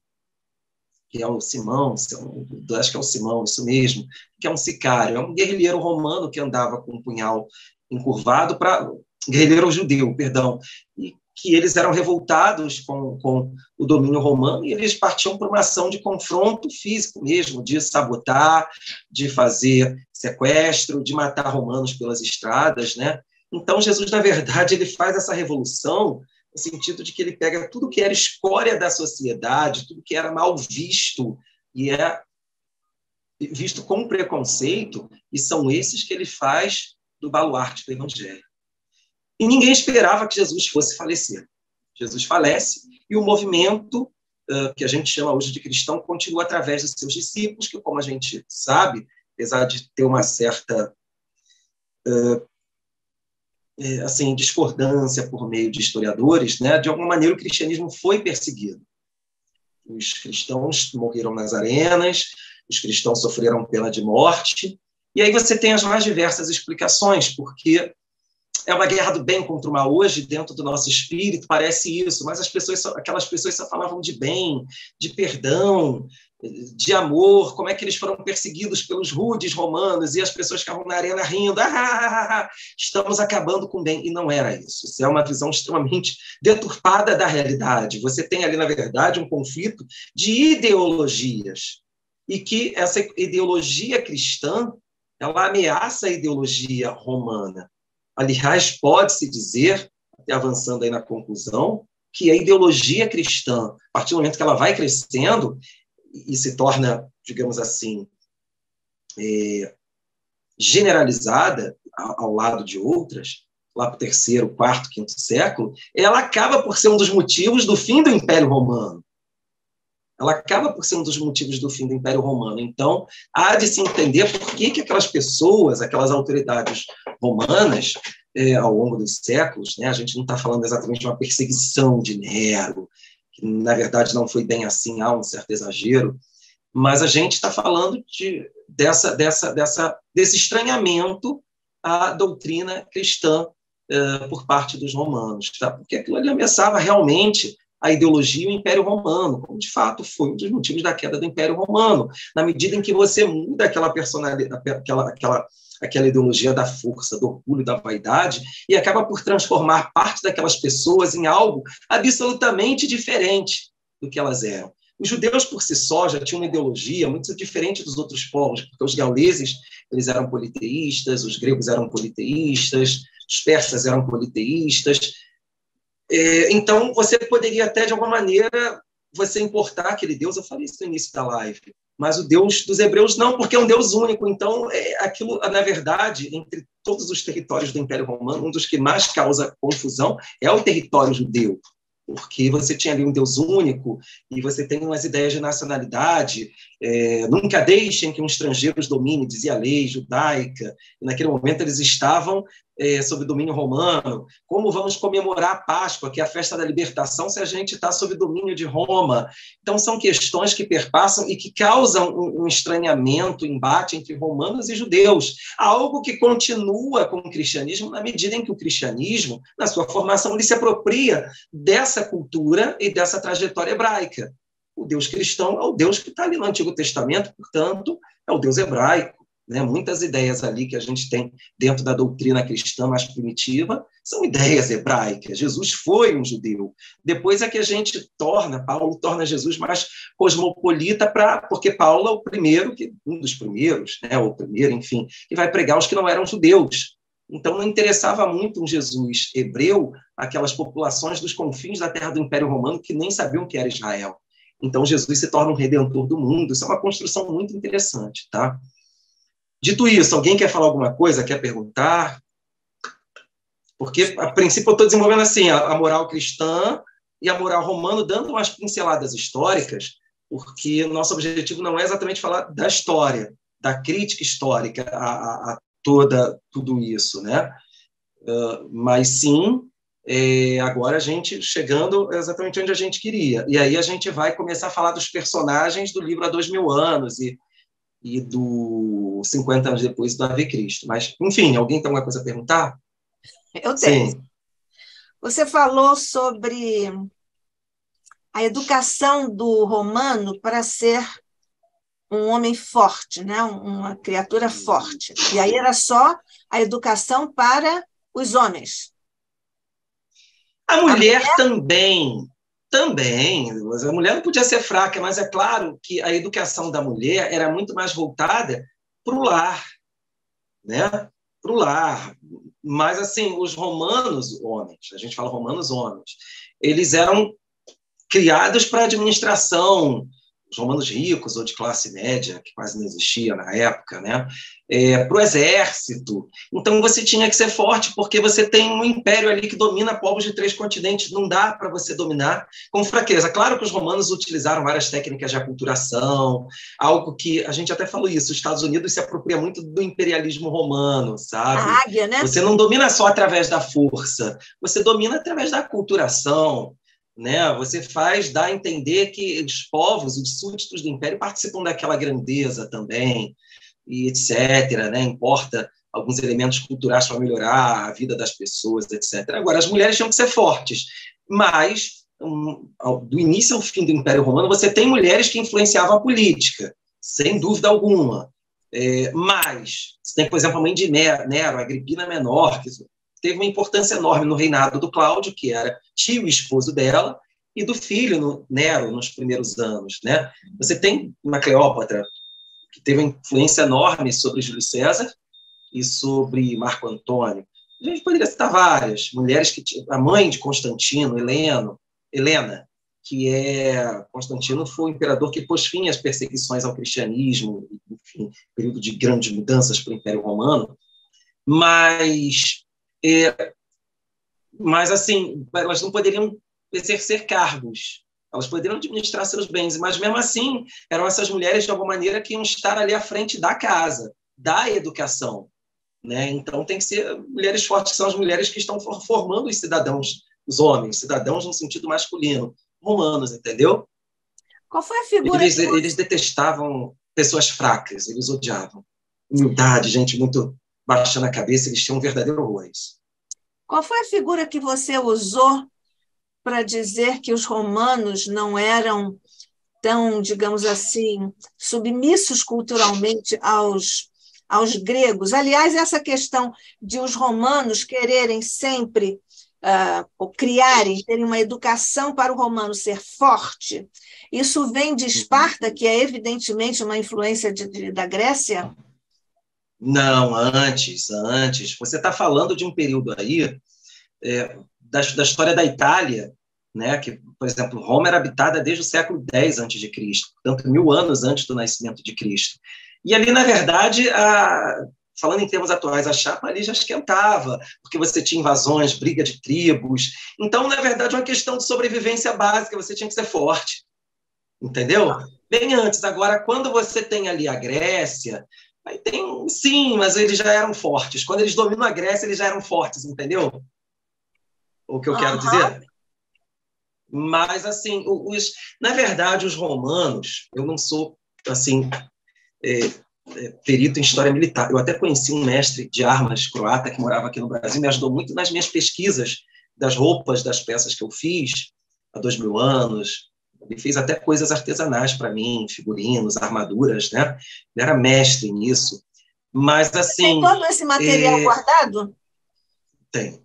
Speaker 2: que é o Simão, acho que é o Simão, isso mesmo, que é um sicário, é um guerrilheiro romano que andava com um punhal encurvado guerrilheiro judeu, perdão, e que eles eram revoltados com o domínio romano e eles partiam para uma ação de confronto físico mesmo, de sabotar, de fazer sequestro, de matar romanos pelas estradas, né? Então, Jesus, na verdade, ele faz essa revolução no sentido de que ele pega tudo que era escória da sociedade, tudo que era mal visto e é visto com preconceito, e são esses que ele faz do baluarte do Evangelho. E ninguém esperava que Jesus fosse falecer. Jesus falece e o movimento, que a gente chama hoje de cristão, continua através dos seus discípulos, que, como a gente sabe, apesar de ter uma certa assim, discordância por meio de historiadores, né, de alguma maneira o cristianismo foi perseguido. Os cristãos morreram nas arenas, os cristãos sofreram pena de morte, e aí você tem as mais diversas explicações, porque é uma guerra do bem contra o mal. Hoje, dentro do nosso espírito, parece isso, mas aquelas pessoas só falavam de bem, de perdão, de amor, como é que eles foram perseguidos pelos rudes romanos, e as pessoas ficavam na arena rindo, estamos acabando com o bem, e não era isso. Isso é uma visão extremamente deturpada da realidade. Você tem ali, na verdade, um conflito de ideologias, e que essa ideologia cristã, ela ameaça a ideologia romana. Aliás, pode-se dizer, até avançando aí na conclusão, que a ideologia cristã, a partir do momento que ela vai crescendo e se torna, digamos assim, generalizada ao lado de outras, lá para o terceiro, quarto, quinto século, ela acaba por ser um dos motivos do fim do Império Romano. Ela acaba por ser um dos motivos do fim do Império Romano. Então, há de se entender por que aquelas pessoas, aquelas autoridades romanas, ao longo dos séculos, né, a gente não está falando exatamente de uma perseguição de Nero, que, na verdade, não foi bem assim, há um certo exagero, mas a gente está falando desse estranhamento à doutrina cristã por parte dos romanos, tá? Porque aquilo ali ameaçava realmente a ideologia e o Império Romano, como de fato foi um dos motivos da queda do Império Romano, na medida em que você muda aquela personalidade, aquela ideologia da força, do orgulho, da vaidade, e acaba por transformar parte daquelas pessoas em algo absolutamente diferente do que elas eram. Os judeus, por si só, já tinham uma ideologia muito diferente dos outros povos, porque os gauleses eles eram politeístas, os gregos eram politeístas, os persas eram politeístas. Então, você poderia até, de alguma maneira, você importar aquele Deus, eu falei isso no início da live, mas o Deus dos hebreus não, porque é um Deus único. Então, aquilo, na verdade, entre todos os territórios do Império Romano, um dos que mais causa confusão é o território judeu, porque você tinha ali um Deus único e você tem umas ideias de nacionalidade, nunca deixem que um estrangeiro os domine, dizia a lei judaica, e naquele momento eles estavam sob domínio romano. Como vamos comemorar a Páscoa, que é a festa da libertação, se a gente está sob domínio de Roma? Então, são questões que perpassam e que causam um estranhamento, embate entre romanos e judeus, algo que continua com o cristianismo na medida em que o cristianismo, na sua formação, ele se apropria dessa cultura e dessa trajetória hebraica. O Deus cristão é o Deus que está ali no Antigo Testamento, portanto, é o Deus hebraico. Né? Muitas ideias ali que a gente tem dentro da doutrina cristã mais primitiva são ideias hebraicas. Jesus foi um judeu. Depois é que a gente Paulo torna Jesus mais cosmopolita, porque Paulo é o primeiro, um dos primeiros, né? O primeiro, enfim, que vai pregar os que não eram judeus. Então, não interessava muito um Jesus hebreu aquelas populações dos confins da terra do Império Romano que nem sabiam que era Israel. Então, Jesus se torna um redentor do mundo. Isso é uma construção muito interessante, tá? Dito isso, alguém quer falar alguma coisa? Quer perguntar? Porque, a princípio, eu estou desenvolvendo assim, a moral cristã e a moral romana, dando umas pinceladas históricas, porque nosso objetivo não é exatamente falar da história, da crítica histórica a tudo isso, né? Mas sim, agora a gente chegando exatamente onde a gente queria. E aí a gente vai começar a falar dos personagens do livro Há 2000 anos e do 50 anos depois do Ave Cristo. Mas, enfim, alguém tem alguma coisa a perguntar?
Speaker 1: Eu tenho.
Speaker 2: Sim.
Speaker 1: Você falou sobre a educação do romano para ser um homem forte, né? Uma criatura forte. E aí era só a educação para os homens.
Speaker 2: A mulher também, mas a mulher não podia ser fraca, mas é claro que a educação da mulher era muito mais voltada para o lar, né? Para o lar. Mas, assim, os romanos homens, a gente fala romanos homens, eles eram criados para a administração, os romanos ricos ou de classe média, que quase não existia na época, né? Para o exército. Então, você tinha que ser forte, porque você tem um império ali que domina povos de 3 continentes, não dá para você dominar com fraqueza. Claro que os romanos utilizaram várias técnicas de aculturação, algo que, a gente até falou isso, os Estados Unidos se apropria muito do imperialismo romano, sabe?
Speaker 1: A águia, né?
Speaker 2: Você não domina só através da força, você domina através da aculturação, né? Você dá a entender que os povos, os súditos do império, participam daquela grandeza também, e etc., né? Importa alguns elementos culturais para melhorar a vida das pessoas, etc. Agora, as mulheres tinham que ser fortes, mas, do início ao fim do Império Romano, você tem mulheres que influenciavam a política, sem dúvida alguma. Mas, você tem, por exemplo, a mãe de Nero, a Agripina Menor, que teve uma importância enorme no reinado do Cláudio, que era tio e esposo dela, e do filho, Nero, nos primeiros anos, né? Você tem uma Cleópatra, que teve uma influência enorme sobre Júlio César e sobre Marco Antônio. A gente poderia citar várias mulheres, a mãe de Constantino, Helena, Constantino foi o imperador que pôs fim às perseguições ao cristianismo, enfim, período de grandes mudanças para o Império Romano, mas assim, elas não poderiam exercer cargos, elas poderiam administrar seus bens, mas mesmo assim eram essas mulheres de alguma maneira que iam estar ali à frente da casa, da educação, né? Então tem que ser mulheres fortes, que são as mulheres que estão formando os cidadãos, os homens, cidadãos no sentido masculino, romanos, entendeu?
Speaker 1: Qual foi a figura
Speaker 2: eles detestavam pessoas fracas, eles odiavam humildade, gente muito baixa na cabeça, eles tinham um verdadeiro horror a isso.
Speaker 1: Qual foi a figura que você usou para dizer que os romanos não eram tão, digamos assim, submissos culturalmente aos gregos? Aliás, essa questão de os romanos quererem sempre, ou criarem, terem uma educação para o romano ser forte, isso vem de Esparta, que é evidentemente uma influência da Grécia?
Speaker 2: Não, antes. Você está falando de um período aí da história da Itália, né? Que, por exemplo, Roma era habitada desde o século X a.C., portanto, 1000 anos antes do nascimento de Cristo. E ali, na verdade, falando em termos atuais, a chapa ali já esquentava, porque você tinha invasões, briga de tribos. Então, na verdade, uma questão de sobrevivência básica, você tinha que ser forte, entendeu? Bem antes. Agora, quando você tem ali a Grécia, aí sim, mas eles já eram fortes. Quando eles dominam a Grécia, eles já eram fortes, entendeu? O que eu quero dizer? Mas, assim, na verdade, os romanos, eu não sou, assim, perito em história militar. Eu até conheci um mestre de armas croata que morava aqui no Brasil, me ajudou muito nas minhas pesquisas das roupas, das peças que eu fiz há 2000 anos. Ele fez até coisas artesanais para mim, figurinos, armaduras, né? Ele era mestre nisso. Mas, assim...
Speaker 1: Tem todo esse material guardado?
Speaker 2: Tem.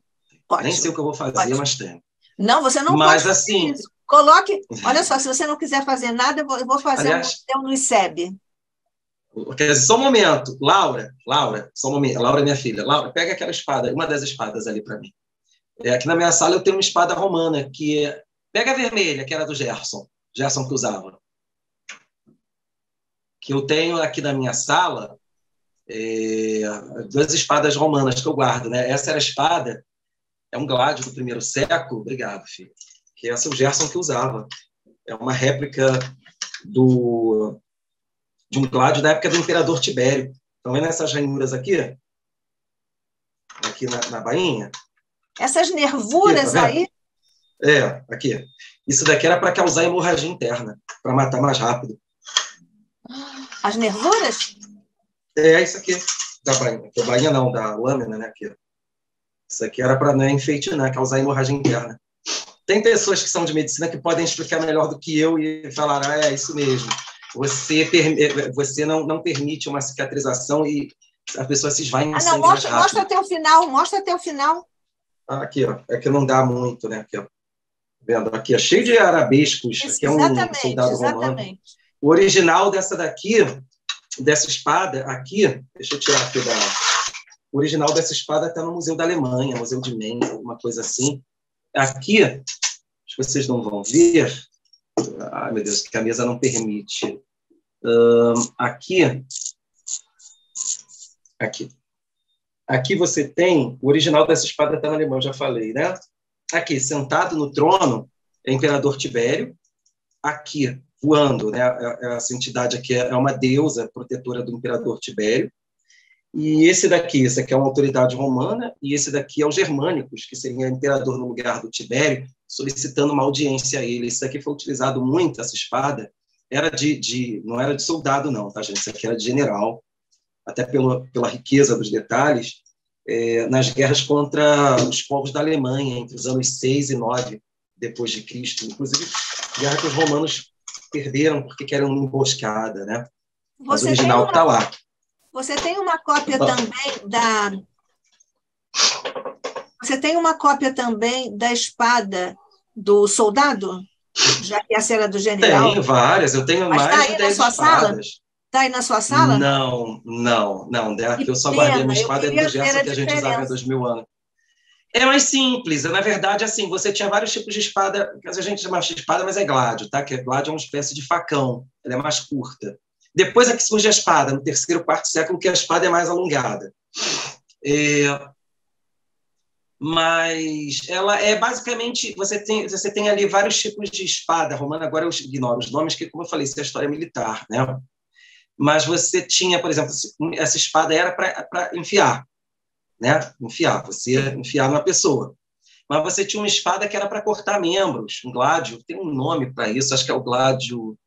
Speaker 1: Ótimo.
Speaker 2: Nem sei o que eu vou fazer, ótimo. Mas tem.
Speaker 1: Não, você não
Speaker 2: mas,
Speaker 1: pode
Speaker 2: assim,
Speaker 1: isso. Coloque... Olha só, se você não quiser fazer nada, eu vou fazer um museu no ICEB.
Speaker 2: Quer dizer, só um momento. Laura, só um momento. Laura é minha filha. Laura, pega aquela espada, uma das espadas ali para mim. Aqui na minha sala eu tenho uma espada romana, pega a vermelha, que era do Gerson que usava. Que eu tenho aqui na minha sala 2 espadas romanas que eu guardo, né? Essa era a espada, é um gládio do primeiro século, obrigado, filho, que essa é o Gerson que usava. É uma réplica do de um gládio da época do imperador Tibério. Estão vendo essas ranhuras aqui? Aqui na bainha?
Speaker 1: Essas nervuras
Speaker 2: aqui, tá
Speaker 1: aí?
Speaker 2: Aqui. Isso daqui era para causar hemorragia interna, para matar mais rápido.
Speaker 1: As nervuras?
Speaker 2: Isso aqui, da bainha. Da bainha não, da lâmina, né? Aqui. Isso aqui era para não enfeite, né? Causar hemorragia interna. Tem pessoas que são de medicina que podem explicar melhor do que eu e falar, é isso mesmo. Você não permite uma cicatrização e a pessoa se esvai em sangue mais rápido.
Speaker 1: Mostra até o final, mostra até o final.
Speaker 2: Aqui, ó. É que não dá muito, né? Aqui, ó. Vendo? Aqui, é cheio de arabescos. Aqui é um soldado romano. O original dessa espada, aqui, deixa eu tirar aqui o original dessa espada está no Museu da Alemanha, Museu de Mainz, alguma coisa assim. Aqui, acho que vocês não vão ver. Ai, meu Deus, que a mesa não permite. Aqui você tem, o original dessa espada está na Alemanha, já falei, né? Aqui, sentado no trono, é o imperador Tibério. Aqui, voando, né? Essa entidade aqui é uma deusa protetora do imperador Tibério. E esse aqui é uma autoridade romana, e esse daqui é o Germânicos, que seria imperador no lugar do Tibério, solicitando uma audiência a ele. Isso aqui foi utilizado muito, essa espada. Não era de soldado, não, tá, gente? Isso aqui era de general, até pela riqueza dos detalhes, nas guerras contra os povos da Alemanha, entre os anos 6 e 9 depois de Cristo. Inclusive, guerra que os romanos perderam porque eram uma emboscada, né? Mas o original está lá.
Speaker 1: Você tem uma cópia Você tem uma cópia também da espada do soldado? Já que essa era do general?
Speaker 2: Tenho várias, eu tenho mais de 10 espadas.
Speaker 1: Está aí na sua sala?
Speaker 2: Não. Aqui eu só guardei a minha espada do Gerson, que a gente usava há 2000 anos. É mais simples. Na verdade, assim, você tinha vários tipos de espada, que a gente chama de espada, mas é gládio, tá? Que gládio é uma espécie de facão, ela é mais curta. Depois é que surge a espada, no 3º, 4º século, que a espada é mais alongada. Mas ela é basicamente... Você tem ali vários tipos de espada romana, agora eu ignoro os nomes, que, como eu falei, isso é a história militar, né? Mas você tinha, por exemplo, essa espada era para enfiar, né? Você enfiar numa pessoa. Mas você tinha uma espada que era para cortar membros, um gládio, tem um nome para isso, acho que é o gládio...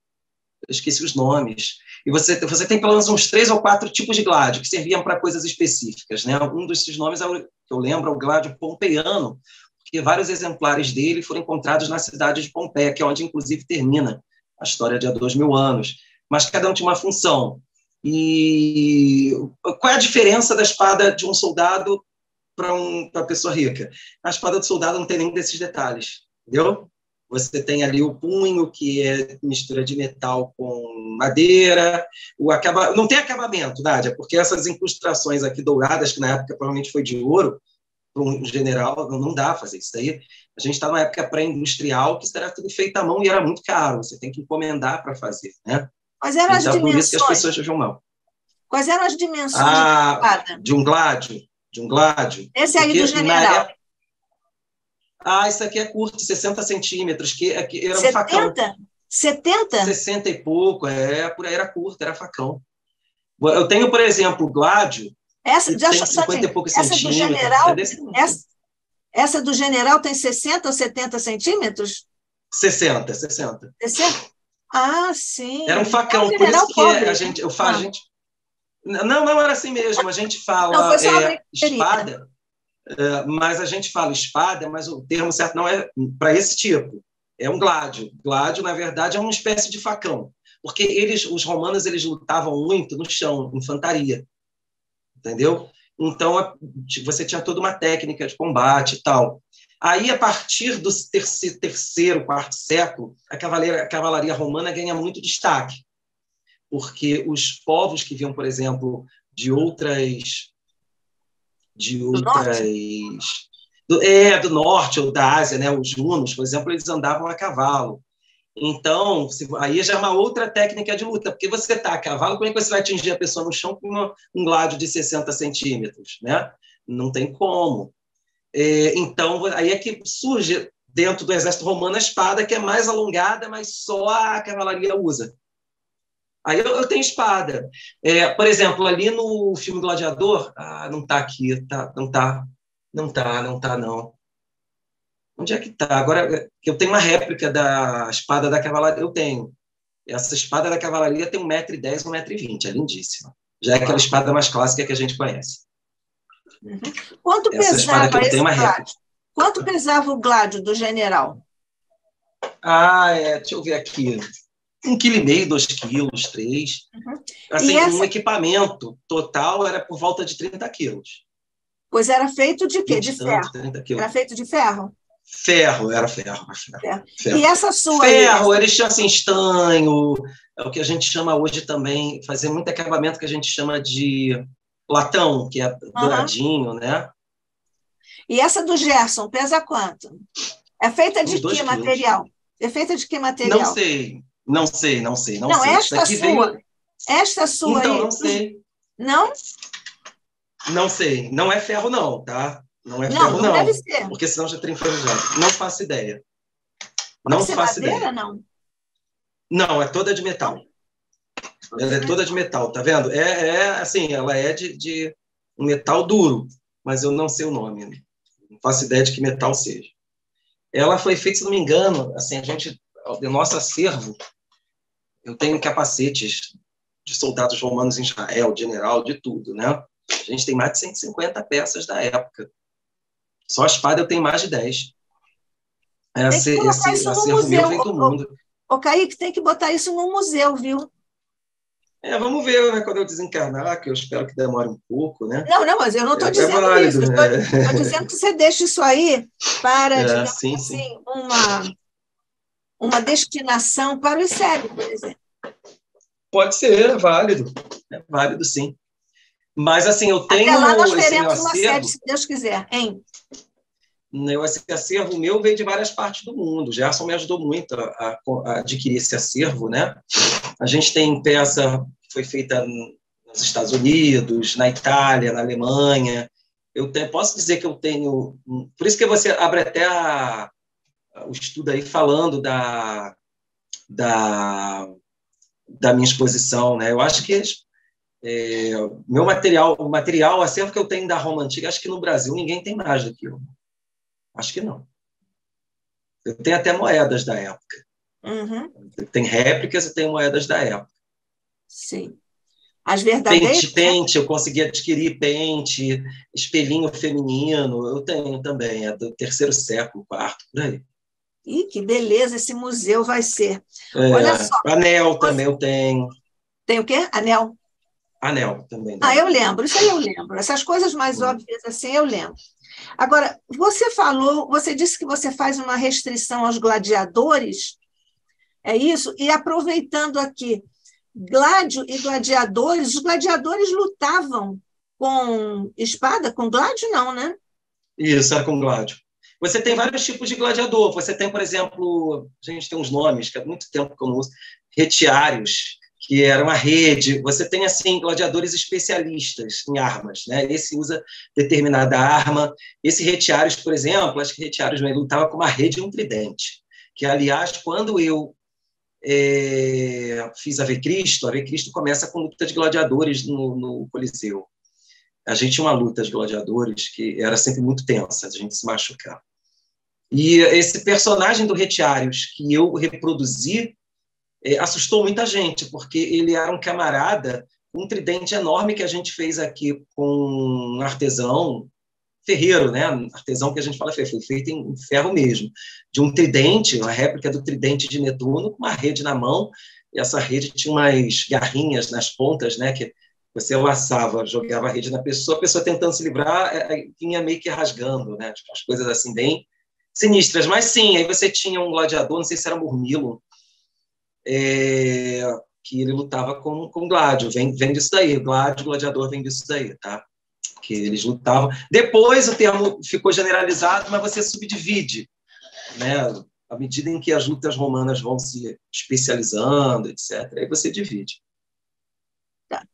Speaker 2: Eu esqueci os nomes. E você tem pelo menos uns 3 ou 4 tipos de gládio que serviam para coisas específicas, né? Um desses nomes, que eu lembro, é o gládio pompeiano, porque vários exemplares dele foram encontrados na cidade de Pompeia, que é onde, inclusive, termina a história de há 2000 anos. Mas cada um tinha uma função. E qual é a diferença da espada de um soldado para uma pessoa rica? A espada do soldado não tem nenhum desses detalhes, entendeu? Você tem ali o punho, que é mistura de metal com madeira. Não tem acabamento, Nádia, porque essas incrustações aqui douradas, que na época provavelmente foi de ouro, para um general, não dá para fazer isso daí. A gente está numa época pré-industrial, que isso era tudo feito à mão e era muito caro. Você tem que encomendar para fazer, né?
Speaker 1: Quais eram as dimensões?
Speaker 2: Por isso que as pessoas acham mal.
Speaker 1: Quais eram as dimensões da espada?
Speaker 2: De um gládio.
Speaker 1: Esse aí do general.
Speaker 2: Isso aqui é curto, 60 centímetros, que era um facão.
Speaker 1: 70?
Speaker 2: 60 e pouco, por aí era curto, era facão. Eu tenho, por exemplo, o gládio, que tem 50 e poucos centímetros.
Speaker 1: Essa do general tem 60 ou 70 centímetros?
Speaker 2: 60.
Speaker 1: 60? Ah, sim.
Speaker 2: Era um facão, por isso que Não era assim mesmo, a gente fala espada... mas a gente fala espada, mas o termo certo não é para esse tipo. É um gládio. Gládio, na verdade, é uma espécie de facão. Porque os romanos, eles lutavam muito no chão, infantaria. Entendeu? Então, você tinha toda uma técnica de combate e tal. Aí, a partir do 3º, 4º século, a cavalaria romana ganha muito destaque. Porque os povos que vinham, por exemplo, do norte ou da Ásia, né? Os hunos, por exemplo, eles andavam a cavalo. Então, aí já é uma outra técnica de luta, porque você está a cavalo, como é que você vai atingir a pessoa no chão com um gládio de 60 centímetros? Né? Não tem como. Então, aí é que surge, dentro do exército romano, a espada, que é mais alongada, mas só a cavalaria usa. Aí eu tenho espada. Por exemplo, ali no filme Gladiador, não está aqui, tá, não. Onde é que está? Agora, eu tenho uma réplica da espada da cavalaria, eu tenho. Essa espada da cavalaria tem 1,10 m, 1,20 m, é lindíssima. Já é aquela espada mais clássica que a gente conhece.
Speaker 1: Uhum. Quanto
Speaker 2: Essa espada que eu tenho uma réplica.
Speaker 1: Quanto pesava o gládio do general?
Speaker 2: Deixa eu ver aqui. 1,5 kg, 2 quilos, 3.
Speaker 1: Uhum.
Speaker 2: Assim, um equipamento total era por volta de 30 quilos.
Speaker 1: Pois era feito de quê? De ferro?
Speaker 2: 30 quilos.
Speaker 1: Era feito de ferro?
Speaker 2: Era ferro.
Speaker 1: E essa sua
Speaker 2: ferro, eles tinham assim, estanho, é o que a gente chama hoje também, fazer muito acabamento que a gente chama de latão, que é douradinho, né?
Speaker 1: E essa do Gerson, pesa quanto? É feita de que material? É feita de que material?
Speaker 2: Não sei.
Speaker 1: Não, esta sua. Esta sua
Speaker 2: então,
Speaker 1: aí.
Speaker 2: Não sei.
Speaker 1: Não?
Speaker 2: Não sei. Não é ferro, não, tá? Não é
Speaker 1: ferro,
Speaker 2: não.
Speaker 1: Não deve ser.
Speaker 2: Porque senão já teria enferrujado. Não faço ideia.
Speaker 1: Pode ser madeira, não?
Speaker 2: Não, é toda de metal. Ela é toda de metal, tá vendo? Assim, ela é de um metal duro, mas eu não sei o nome. Não faço ideia de que metal seja. Ela foi feita, se não me engano, assim, do nosso acervo, eu tenho capacetes de soldados romanos em Israel, de general, de tudo, né? A gente tem mais de 150 peças da época. Só a espada eu tenho mais de 10. Esse acervo meu vem do mundo.
Speaker 1: Ô, Kaique, tem que botar isso no museu, viu?
Speaker 2: Vamos ver, né, quando eu desencarnar, que eu espero que demore um pouco, né?
Speaker 1: Não, mas eu não estou dizendo
Speaker 2: válido,
Speaker 1: isso. Estou dizendo que você deixa isso aí para, digamos
Speaker 2: sim.
Speaker 1: uma destinação para o ICEB, por exemplo.
Speaker 2: Pode ser, é válido. É válido, sim. Mas, assim, eu tenho...
Speaker 1: Até lá nós teremos uma sede, se Deus quiser, hein?
Speaker 2: Esse acervo meu veio de várias partes do mundo. O Gerson me ajudou muito a adquirir esse acervo, né? A gente tem peça que foi feita nos Estados Unidos, na Itália, na Alemanha. Posso dizer que eu tenho... Por isso que você abre até o estudo aí falando da minha exposição, né? Eu acho que o material, o acervo que eu tenho da Roma Antiga, acho que no Brasil ninguém tem mais do que eu. Acho que não. Eu tenho até moedas da época.
Speaker 1: Uhum.
Speaker 2: Tem réplicas e tem moedas da época.
Speaker 1: Sim. As verdadeiras...
Speaker 2: Pente, eu consegui adquirir pente, espelhinho feminino, eu tenho também, é do 3º século, 4º, por aí.
Speaker 1: Ih, que beleza esse museu vai ser. Olha só.
Speaker 2: Anel também eu tenho.
Speaker 1: Tem o quê? Anel?
Speaker 2: Anel também.
Speaker 1: Eu lembro, isso aí eu lembro. Essas coisas mais óbvias assim, eu lembro. Agora, você disse que você faz uma restrição aos gladiadores, é isso? E aproveitando aqui, gládio e gladiadores, os gladiadores lutavam com espada? Com gládio, não, né?
Speaker 2: Isso, era com gládio. Você tem vários tipos de gladiador. Você tem, por exemplo, a gente tem uns nomes que há muito tempo que eu não uso, retiários, que era uma rede. Você tem, assim, gladiadores especialistas em armas, né? Esse usa determinada arma. Esse retiários, por exemplo, acho que retiários lutava com uma rede e um tridente, que, aliás, quando eu fiz a Ave Cristo começa com luta de gladiadores no Coliseu. A gente tinha uma luta de gladiadores que era sempre muito tensa, a gente se machucava. E esse personagem do Retiários, que eu reproduzi, assustou muita gente, porque ele era um camarada, um tridente enorme que a gente fez aqui com um artesão ferreiro, né? Artesão que a gente fala foi feito em ferro mesmo, de um tridente, uma réplica do tridente de Netuno, com uma rede na mão, e essa rede tinha umas garrinhas nas pontas, né? Que você laçava, jogava a rede na pessoa, a pessoa tentando se livrar, vinha meio que rasgando, né? Tipo, as coisas assim bem sinistras. Mas sim, aí você tinha um gladiador, não sei se era Murmilo, que ele lutava com gládio, vem disso daí, gladiador vem disso daí, tá? Que eles lutavam. Depois o termo ficou generalizado, mas você subdivide, né? À medida em que as lutas romanas vão se especializando, etc., aí você divide.
Speaker 1: Tá.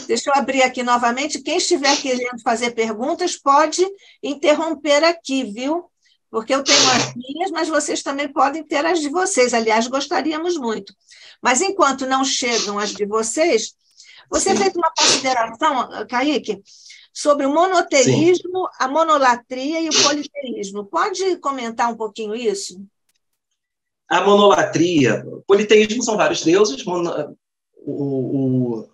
Speaker 1: Deixa eu abrir aqui novamente. Quem estiver querendo fazer perguntas pode interromper aqui, viu? porque eu tenho as minhas, mas vocês também podem ter as de vocês. Aliás, gostaríamos muito. Mas enquanto não chegam as de vocês, você fez uma consideração, Kaique, sobre o monoteísmo, a monolatria e o politeísmo. Pode comentar um pouquinho isso?
Speaker 2: A monolatria, politeísmo são vários deuses, o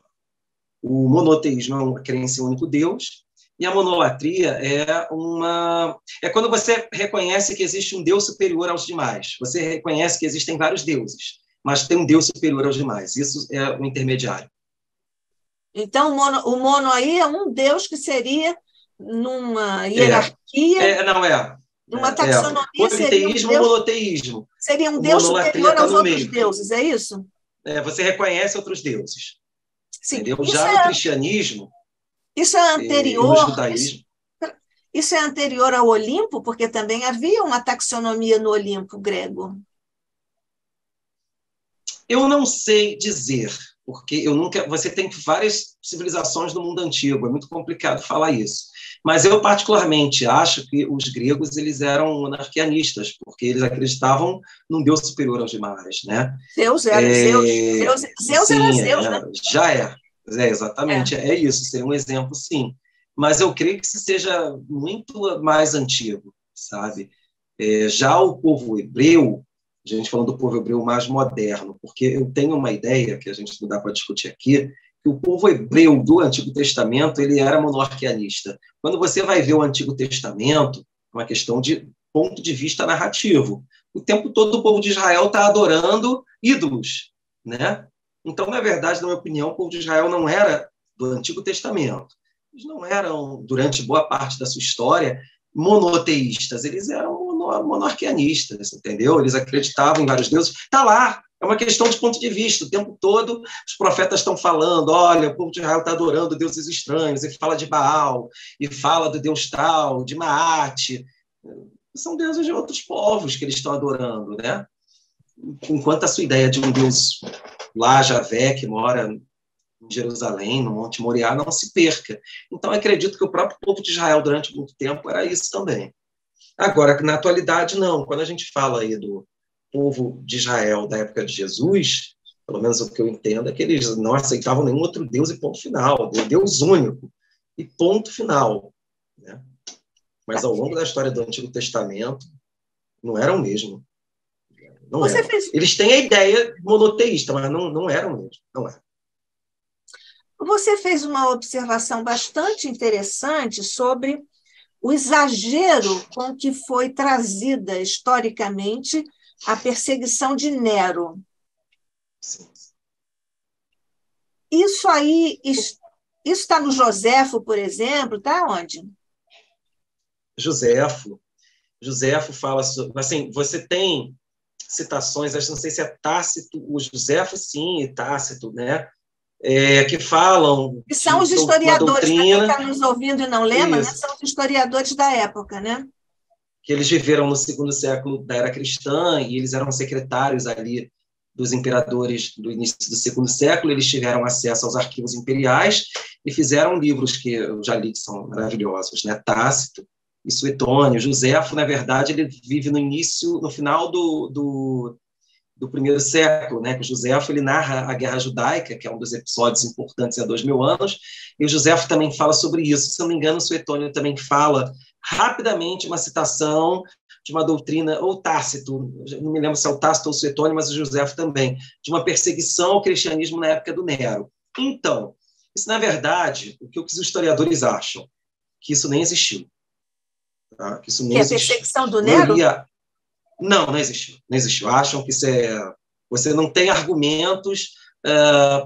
Speaker 2: monoteísmo é uma crença em um único Deus, e a monolatria é quando você reconhece que existe um Deus superior aos demais. Você reconhece que existem vários deuses, mas tem um Deus superior aos demais. Isso é o intermediário.
Speaker 1: Então, o mono aí é um Deus que seria numa hierarquia... Numa taxonomia
Speaker 2: politeísmo ou monoteísmo.
Speaker 1: Seria um Deus superior aos outros deuses, é isso?
Speaker 2: Você reconhece outros deuses.
Speaker 1: Sim.
Speaker 2: Entendeu? Já no cristianismo...
Speaker 1: Isso é anterior...
Speaker 2: no judaísmo...
Speaker 1: Isso é anterior ao Olimpo? Porque também havia uma taxonomia no Olimpo grego.
Speaker 2: Eu não sei dizer, porque você tem várias civilizações do mundo antigo, é muito complicado falar isso. Mas eu particularmente acho que os gregos eles eram monarquianistas, porque eles acreditavam num Deus superior aos demais, né?
Speaker 1: Zeus era Zeus. Zeus era Zeus, né?
Speaker 2: Já é. Exatamente, é isso, seria um exemplo, sim. Mas eu creio que isso seja muito mais antigo, sabe? Já o povo hebreu, a gente falando do povo hebreu mais moderno, porque eu tenho uma ideia, que a gente não dá para discutir aqui, que o povo hebreu do Antigo Testamento ele era monarquianista. Quando você vai ver o Antigo Testamento, é uma questão de ponto de vista narrativo. O tempo todo o povo de Israel está adorando ídolos, né? Então, na verdade, na minha opinião, o povo de Israel não era do Antigo Testamento. Eles não eram, durante boa parte da sua história, monoteístas. Eles eram monarquianistas, entendeu? Eles acreditavam em vários deuses. Está lá, é uma questão de ponto de vista. O tempo todo os profetas estão falando, olha, o povo de Israel está adorando deuses estranhos, e fala de Baal, e fala do deus tal, de Maate. São deuses de outros povos que eles estão adorando, né? Enquanto a sua ideia de um deus lá, Javé, que mora em Jerusalém, no Monte Moriá, não se perca. Então, acredito que o próprio povo de Israel, durante muito tempo, era isso também. Agora, na atualidade, não. Quando a gente fala aí do povo de Israel da época de Jesus, pelo menos o que eu entendo é que eles não aceitavam nenhum outro Deus e ponto final. Deus único e ponto final. Né? Mas, ao longo da história do Antigo Testamento, não eram mesmo. Não eram. Eles têm a ideia monoteísta, mas não eram mesmo. Não eram.
Speaker 1: Você fez uma observação bastante interessante sobre o exagero com que foi trazida historicamente a perseguição de Nero.
Speaker 2: Sim.
Speaker 1: Isso aí, isso está no Joséfo, por exemplo, está onde?
Speaker 2: Joséfo fala sobre... Assim, você tem citações, acho, não sei se é Tácito, o Joséfo, sim, e Tácito, né? Que falam...
Speaker 1: E são os historiadores, para quem está nos ouvindo e não lembra, né? São os historiadores da época, né?
Speaker 2: Que eles viveram no segundo século da era cristã e eles eram secretários ali dos imperadores do início do segundo século, eles tiveram acesso aos arquivos imperiais e fizeram livros que eu já li, que são maravilhosos, né? Tácito e Suetônio. Joséfo, na verdade, ele vive no final do primeiro século, né? Que o Joséfo ele narra a Guerra Judaica, que é um dos episódios importantes há 2000 anos, e o Joséfo também fala sobre isso. Se não me engano, o Suetônio também fala rapidamente uma citação de uma doutrina, ou Tácito, não me lembro se é o Tácito ou o Suetônio, mas o Joséfo também, de uma perseguição ao cristianismo na época do Nero. Então, isso, na verdade, o que os historiadores acham? Que isso nem existiu. Tá? Que isso nem existiu.
Speaker 1: A perseguição do Nero?
Speaker 2: Não existiu. Não existiu. Acham que você não tem argumentos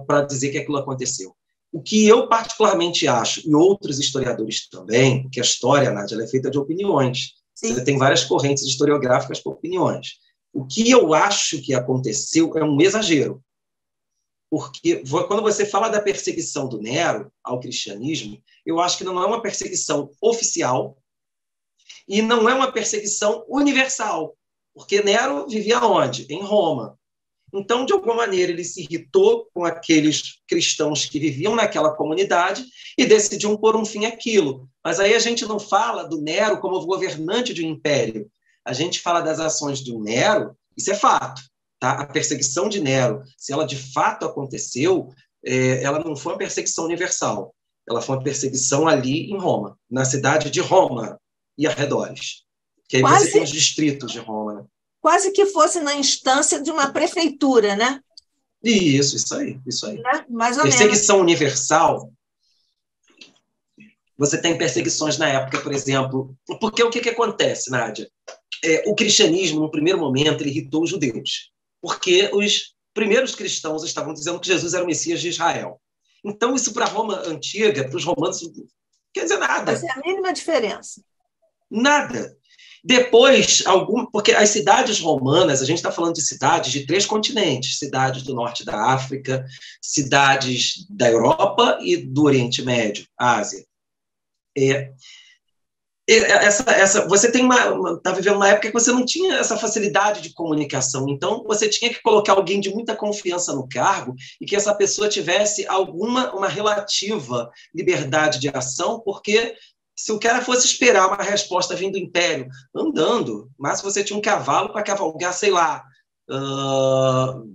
Speaker 2: para dizer que aquilo aconteceu. O que eu particularmente acho, e outros historiadores também, porque a história, Nádia, ela é feita de opiniões. Sim. Você tem várias correntes historiográficas com opiniões. O que eu acho que aconteceu é um exagero. Porque quando você fala da perseguição do Nero ao cristianismo, eu acho que não é uma perseguição oficial e não é uma perseguição universal. Porque Nero vivia onde? Em Roma. Então, de alguma maneira, ele se irritou com aqueles cristãos que viviam naquela comunidade e decidiu pôr um fim àquilo. Mas aí a gente não fala do Nero como governante de um império. A gente fala das ações do Nero, isso é fato. Tá? A perseguição de Nero, se ela de fato aconteceu, ela não foi uma perseguição universal. Ela foi uma perseguição ali em Roma, na cidade de Roma e arredores. Que aí você tem os distritos de Roma. Né?
Speaker 1: Quase que fosse na instância de uma prefeitura, né?
Speaker 2: Isso aí.
Speaker 1: Né? Mais ou
Speaker 2: perseguição menos. Universal, você tem perseguições na época, por exemplo, porque o que acontece, Nádia? O cristianismo, no primeiro momento, ele irritou os judeus, porque os primeiros cristãos estavam dizendo que Jesus era o Messias de Israel. Então, isso para a Roma antiga, para os romanos, não quer dizer nada.
Speaker 1: Mas é a mínima diferença.
Speaker 2: Nada. Depois, porque as cidades romanas, a gente está falando de cidades de 3 continentes, cidades do norte da África, cidades da Europa e do Oriente Médio, Ásia. Você está vivendo uma época que você não tinha essa facilidade de comunicação, então você tinha que colocar alguém de muita confiança no cargo e que essa pessoa tivesse uma relativa liberdade de ação, porque se o cara fosse esperar uma resposta vindo do Império andando, mas se você tinha um cavalo para cavalgar, sei lá,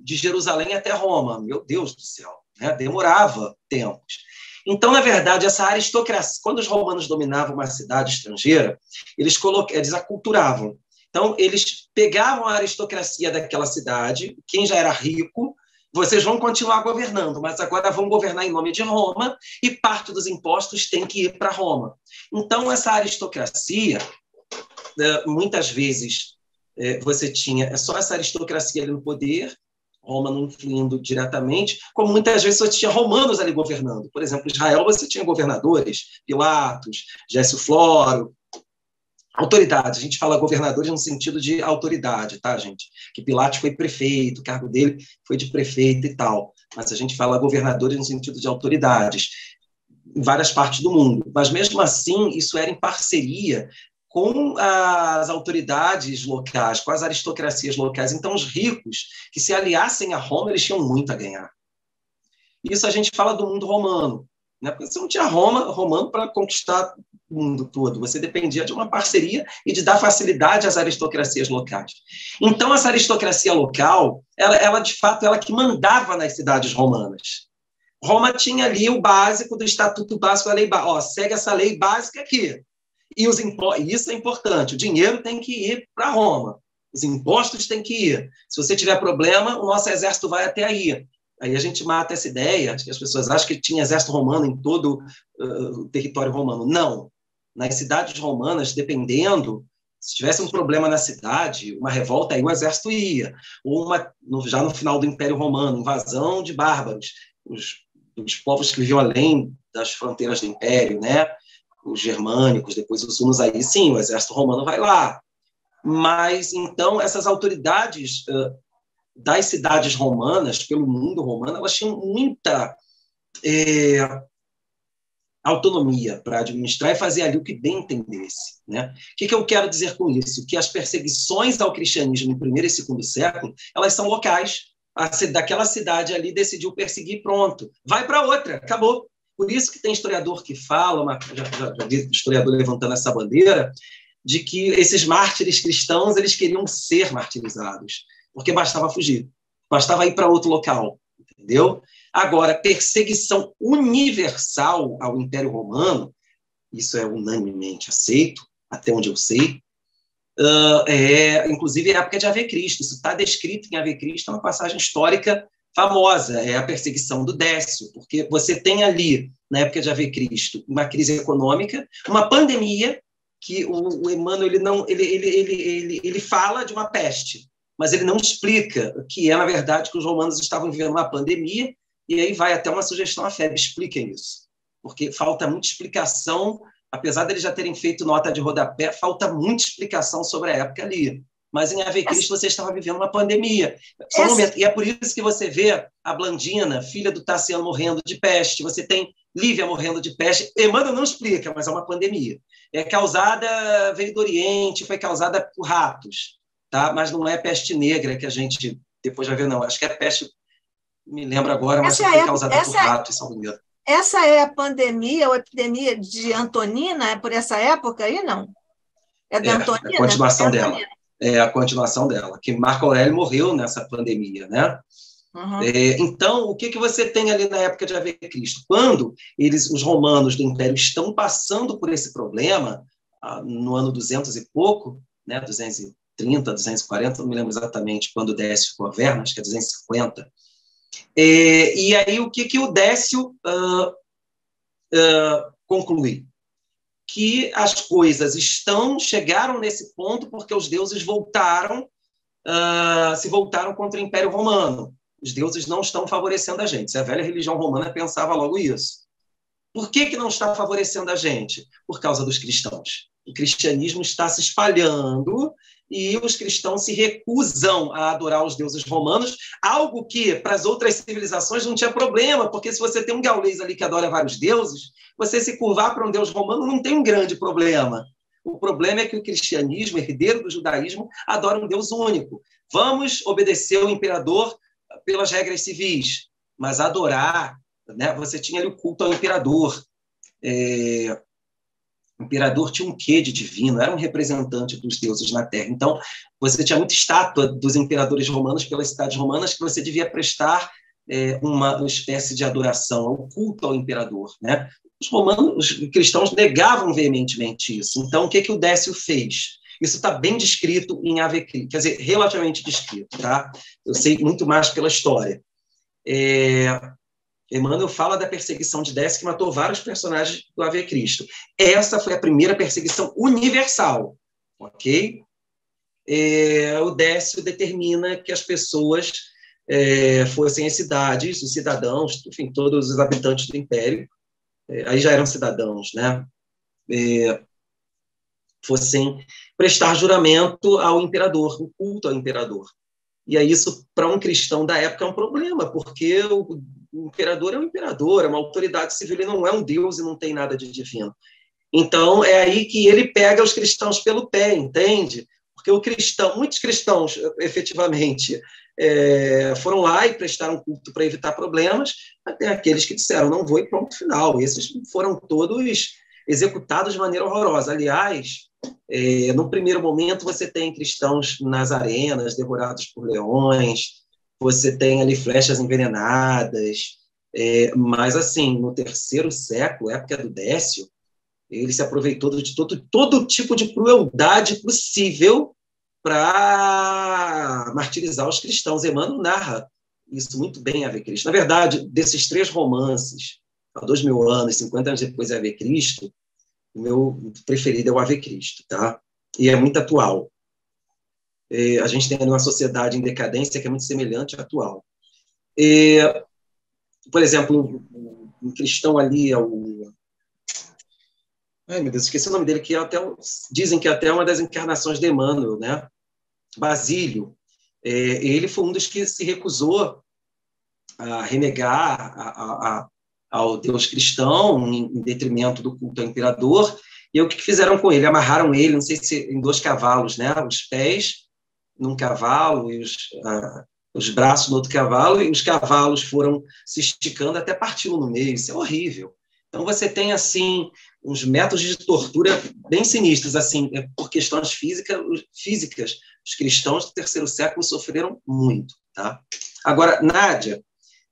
Speaker 2: de Jerusalém até Roma, meu Deus do céu, né? Demorava tempos. Então, na verdade, essa aristocracia, quando os romanos dominavam uma cidade estrangeira, eles aculturavam. Então, eles pegavam a aristocracia daquela cidade, quem já era rico, vocês vão continuar governando, mas agora vão governar em nome de Roma e parte dos impostos tem que ir para Roma. Então, essa aristocracia, muitas vezes, você tinha só essa aristocracia ali no poder, Roma não influindo diretamente, como muitas vezes você tinha romanos ali governando. Por exemplo, em Israel você tinha governadores, Pilatos, Gécio Floro, autoridades. A gente fala governadores no sentido de autoridade, tá, gente? Que Pilatos foi prefeito, o cargo dele foi de prefeito e tal. Mas a gente fala governadores no sentido de autoridades, em várias partes do mundo. Mas, mesmo assim, isso era em parceria com as autoridades locais, com as aristocracias locais. Então, os ricos que se aliassem a Roma, eles tinham muito a ganhar. Isso a gente fala do mundo romano, né? Porque você não tinha romano para conquistar o mundo todo. Você dependia de uma parceria e de dar facilidade às aristocracias locais. Então, essa aristocracia local, ela de fato, ela que mandava nas cidades romanas. Roma tinha ali o básico do Estatuto Básico da Lei Básica. Segue essa lei básica aqui. E isso é importante, o dinheiro tem que ir para Roma, os impostos têm que ir. Se você tiver problema, o nosso exército vai até aí. Aí a gente mata essa ideia, que as pessoas acham que tinha exército romano em todo o território romano. Não. Nas cidades romanas, dependendo, se tivesse um problema na cidade, uma revolta, aí o exército ia. Ou já no final do Império Romano, invasão de bárbaros, os povos que viviam além das fronteiras do Império, né? Os germânicos, depois os hunos, aí sim, o exército romano vai lá. Mas, então, essas autoridades das cidades romanas, pelo mundo romano, elas tinham muita autonomia para administrar e fazer ali o que bem entendesse. Né? O que eu quero dizer com isso? Que as perseguições ao cristianismo no primeiro e segundo século, elas são locais. Daquela cidade ali decidiu perseguir, pronto. Vai para outra, acabou. Por isso que tem historiador que fala, já vi historiador levantando essa bandeira, de que esses mártires cristãos eles queriam ser martirizados, porque bastava fugir, bastava ir para outro local, entendeu? Agora, perseguição universal ao Império Romano, isso é unanimemente aceito, até onde eu sei, inclusive a época de Ave Cristo, isso está descrito em Ave Cristo, é uma passagem histórica famosa, é a perseguição do Décio, porque você tem ali, na época de Ave Cristo, uma crise econômica, uma pandemia, que o Emmanuel ele fala de uma peste, mas ele não explica que na verdade, que os romanos estavam vivendo uma pandemia, e aí vai até uma sugestão à FEB, expliquem isso, porque falta muita explicação, apesar deles já terem feito nota de rodapé, falta muita explicação sobre a época ali. Mas em Ave Cristo você estava vivendo uma pandemia. Só um momento. E é por isso que você vê a Blandina, filha do Tassiano, morrendo de peste. Você tem Lívia morrendo de peste. Emmanuel não explica, mas é uma pandemia. Veio do Oriente, foi causada por ratos. Tá? Mas não é peste negra que a gente depois vai ver, não. Acho que é peste, me lembro agora, mas foi causada por ratos, se não me engano.
Speaker 1: Essa é a pandemia ou epidemia de Antonina? É por essa época aí, não? É da Antonina?
Speaker 2: A continuação dela. a continuação dela, que Marco Aurélio morreu nessa pandemia, né?
Speaker 1: Uhum.
Speaker 2: Então, o que você tem ali na época de haver Cristo? Quando os romanos do Império estão passando por esse problema, no ano 200 e pouco, né, 230, 240, não me lembro exatamente quando o Décio governa, acho que é 250. E aí, o que o Décio conclui? Que as coisas chegaram nesse ponto porque os deuses se voltaram contra o Império Romano. Os deuses não estão favorecendo a gente. Se a velha religião romana pensava logo isso. Por que não está favorecendo a gente? Por causa dos cristãos. O cristianismo está se espalhando e os cristãos se recusam a adorar os deuses romanos, algo que para as outras civilizações não tinha problema, porque se você tem um gaulês ali que adora vários deuses, você se curvar para um deus romano não tem um grande problema. O problema é que o cristianismo, herdeiro do judaísmo, adora um deus único. Vamos obedecer ao imperador pelas regras civis, mas adorar, né? Você tinha ali o culto ao imperador. O imperador tinha um quê de divino, era um representante dos deuses na Terra. Então, você tinha muita estátua dos imperadores romanos pelas cidades romanas que você devia prestar uma espécie de adoração, um culto ao imperador, né? Os cristãos negavam veementemente isso. Então, o que o Décio fez? Isso está bem descrito em Ave Cristo, quer dizer, relativamente descrito, tá? Eu sei muito mais pela história. Emmanuel fala da perseguição de Décio, que matou vários personagens do Ave Cristo. Essa foi a primeira perseguição universal, ok? O Décio determina que as pessoas fossem as cidades, os cidadãos, enfim, todos os habitantes do Império, aí já eram cidadãos, né? Fossem prestar juramento ao imperador, o culto ao imperador. E aí isso, para um cristão da época, é um problema, porque o imperador é um imperador, é uma autoridade civil, ele não é um deus e não tem nada de divino. Então, é aí que ele pega os cristãos pelo pé, entende? Porque muitos cristãos, efetivamente, foram lá e prestaram culto para evitar problemas, até aqueles que disseram, não vou e pronto, final. Esses foram todos executados de maneira horrorosa. Aliás, no primeiro momento, você tem cristãos nas arenas, devorados por leões, você tem ali flechas envenenadas, mas, assim, no terceiro século, época do Décio, ele se aproveitou de todo tipo de crueldade possível para martirizar os cristãos. Emmanuel narra isso muito bem, Ave Cristo. Na verdade, desses 3 romances, há 2000 anos, 50 anos depois de Ave Cristo, o meu preferido é o Ave Cristo, tá? E é muito atual. A gente tem uma sociedade em decadência que é muito semelhante à atual. Por exemplo, um cristão ali, ai, meu Deus, esqueci o nome dele, que dizem que é até uma das encarnações de Emmanuel, né? Basílio. Ele foi um dos que se recusou a renegar ao Deus cristão em detrimento do culto ao imperador. E o que fizeram com ele? Amarraram ele, não sei se em 2 cavalos, né? Os pés num cavalo e os braços no outro cavalo, e os cavalos foram se esticando até parti-lo no meio. Isso é horrível. Então, você tem, assim, uns métodos de tortura bem sinistros, assim, por questões físicas. Os cristãos do terceiro século sofreram muito, tá? Agora, Nádia,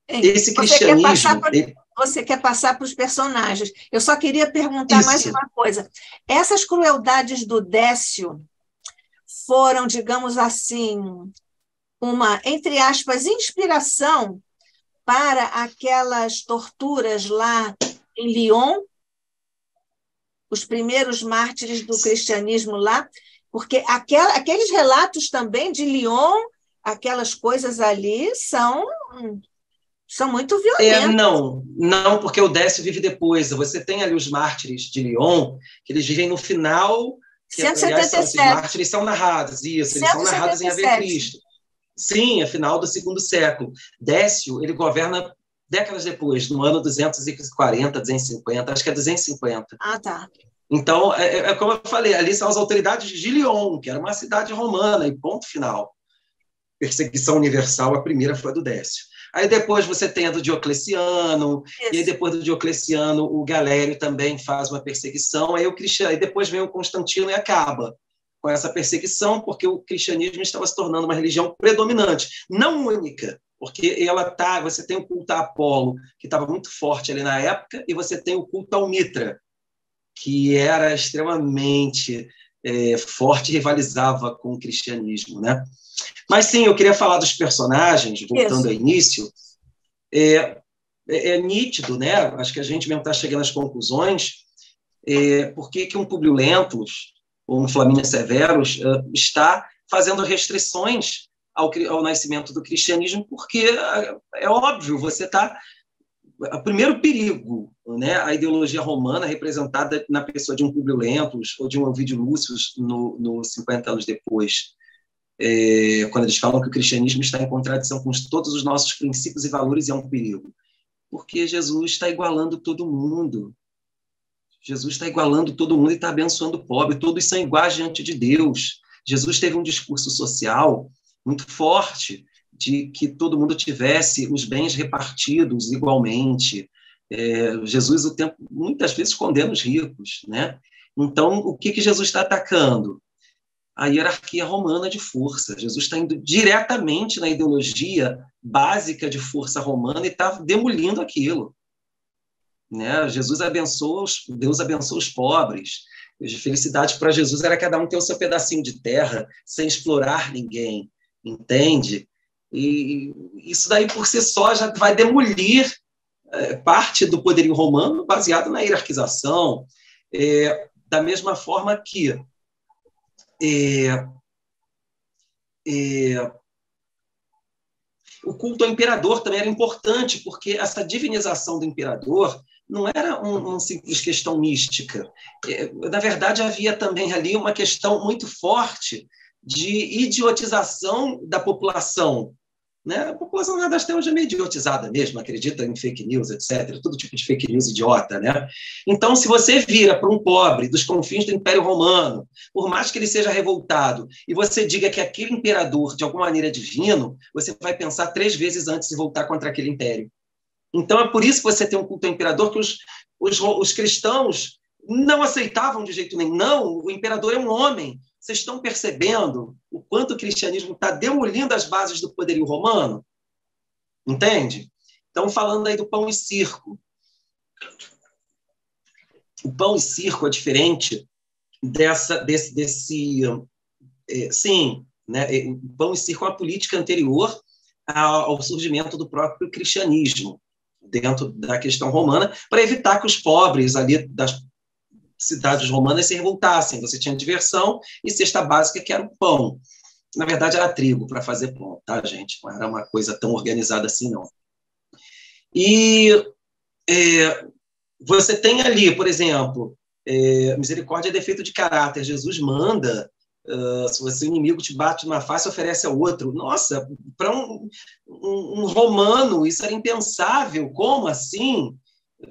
Speaker 2: esse cristianismo...
Speaker 1: Você quer passar para os personagens. Eu só queria perguntar mais uma coisa. Essas crueldades do Décio foram, digamos assim, uma, entre aspas, inspiração para aquelas torturas lá em Lyon, os primeiros mártires do cristianismo lá, porque aqueles relatos também de Lyon, aquelas coisas ali são muito violentas.
Speaker 2: Não, porque o Décio vive depois. Você tem ali os mártires de Lyon, que eles vivem no final...
Speaker 1: 177.
Speaker 2: Aliás, esses mártires são narrados, isso, eles são narrados em Ave Cristo. Sim, é final do 2º século. Décio, ele governa décadas depois, no ano 240, 250, acho que é 250.
Speaker 1: Ah, tá.
Speaker 2: Então, como eu falei, ali são as autoridades de Lyon, que era uma cidade romana, e ponto final. Perseguição universal, a primeira foi a do Décio. Aí depois você tem a do Diocleciano, e aí depois do Diocleciano o Galério também faz uma perseguição, aí depois vem o Constantino e acaba. com essa perseguição, porque o cristianismo estava se tornando uma religião predominante, não única, porque você tem o culto a Apolo, que estava muito forte ali na época, e você tem o culto ao Mitra, que era extremamente forte e rivalizava com o cristianismo, né? Mas sim, eu queria falar dos personagens, voltando ao início. É nítido, né? Acho que a gente mesmo está chegando às conclusões. Por que um Públio Lentulus ou um Flamínio Severus está fazendo restrições ao nascimento do cristianismo? Porque é óbvio, você está... O primeiro perigo, né? A ideologia romana representada na pessoa de um Públio Lentulus ou de um Ovídio Lúcio no 50 anos depois, quando eles falam que o cristianismo está em contradição com todos os nossos princípios e valores, é um perigo. Porque Jesus está igualando todo mundo. Jesus está igualando todo mundo e está abençoando o pobre. Todos são iguais diante de Deus. Jesus teve um discurso social muito forte de que todo mundo tivesse os bens repartidos igualmente. Jesus, muitas vezes, condena os ricos, né? Então, o que Jesus está atacando? A hierarquia romana de força. Jesus está indo diretamente na ideologia básica de força romana e está demolindo aquilo. Né? Deus abençoa os pobres. A felicidade para Jesus era cada um ter o seu pedacinho de terra, sem explorar ninguém, entende? E isso daí, por si só, já vai demolir parte do poderio romano baseado na hierarquização. Da mesma forma que o culto ao imperador também era importante, porque essa divinização do imperador não era uma simples questão mística. Na verdade, havia também ali uma questão muito forte de idiotização da população. Né? A população até hoje é meio idiotizada mesmo, acredita em fake news, etc., todo tipo de fake news idiota. Né? Então, se você vira para um pobre dos confins do Império Romano, por mais que ele seja revoltado, e você diga que aquele imperador, de alguma maneira, é divino, você vai pensar 3 vezes antes de voltar contra aquele império. Então, é por isso que você tem um culto ao imperador que os cristãos não aceitavam de jeito nenhum. Não, o imperador é um homem. Vocês estão percebendo o quanto o cristianismo está demolindo as bases do poderio romano? Entende? Então, falando aí do pão e circo. O pão e circo é diferente sim, né? O pão e circo é uma política anterior ao surgimento do próprio cristianismo, dentro da questão romana, para evitar que os pobres ali das cidades romanas se revoltassem. Você tinha diversão e cesta básica, que era o pão. Na verdade, era trigo para fazer pão, tá, gente? Não era uma coisa tão organizada assim, não. E você tem ali, por exemplo, misericórdia é defeito de caráter. Jesus manda, se o inimigo te bate numa face, oferece ao outro. Nossa, para um romano, isso era impensável. Como assim?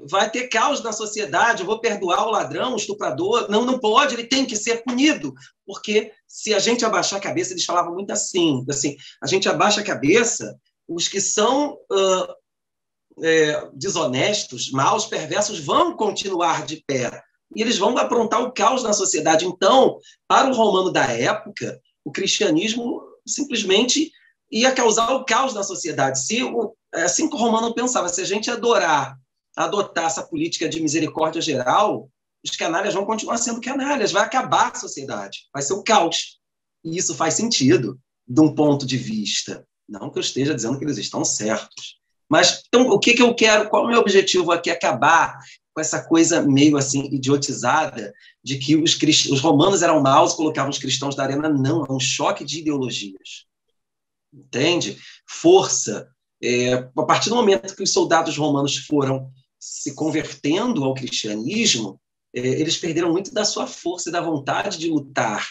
Speaker 2: Vai ter caos na sociedade, eu vou perdoar o ladrão, o estuprador. Não, não pode, ele tem que ser punido. Porque se a gente abaixar a cabeça, eles falavam muito assim, a gente abaixa a cabeça, os que são desonestos, maus, perversos, vão continuar de pé. E eles vão aprontar o caos na sociedade. Então, para o romano da época, o cristianismo simplesmente ia causar o caos na sociedade. Assim que o romano pensava, se a gente adotar essa política de misericórdia geral, os canalhas vão continuar sendo canalhas, vai acabar a sociedade, vai ser o caos. E isso faz sentido, de um ponto de vista. Não que eu esteja dizendo que eles estão certos. Mas, então, o que eu quero, qual é o meu objetivo aqui? Acabar com essa coisa meio assim idiotizada de que os romanos eram maus e colocavam os cristãos na arena. Não, é um choque de ideologias. Entende? Força. A partir do momento que os soldados romanos foram se convertendo ao cristianismo, eles perderam muito da sua força e da vontade de lutar.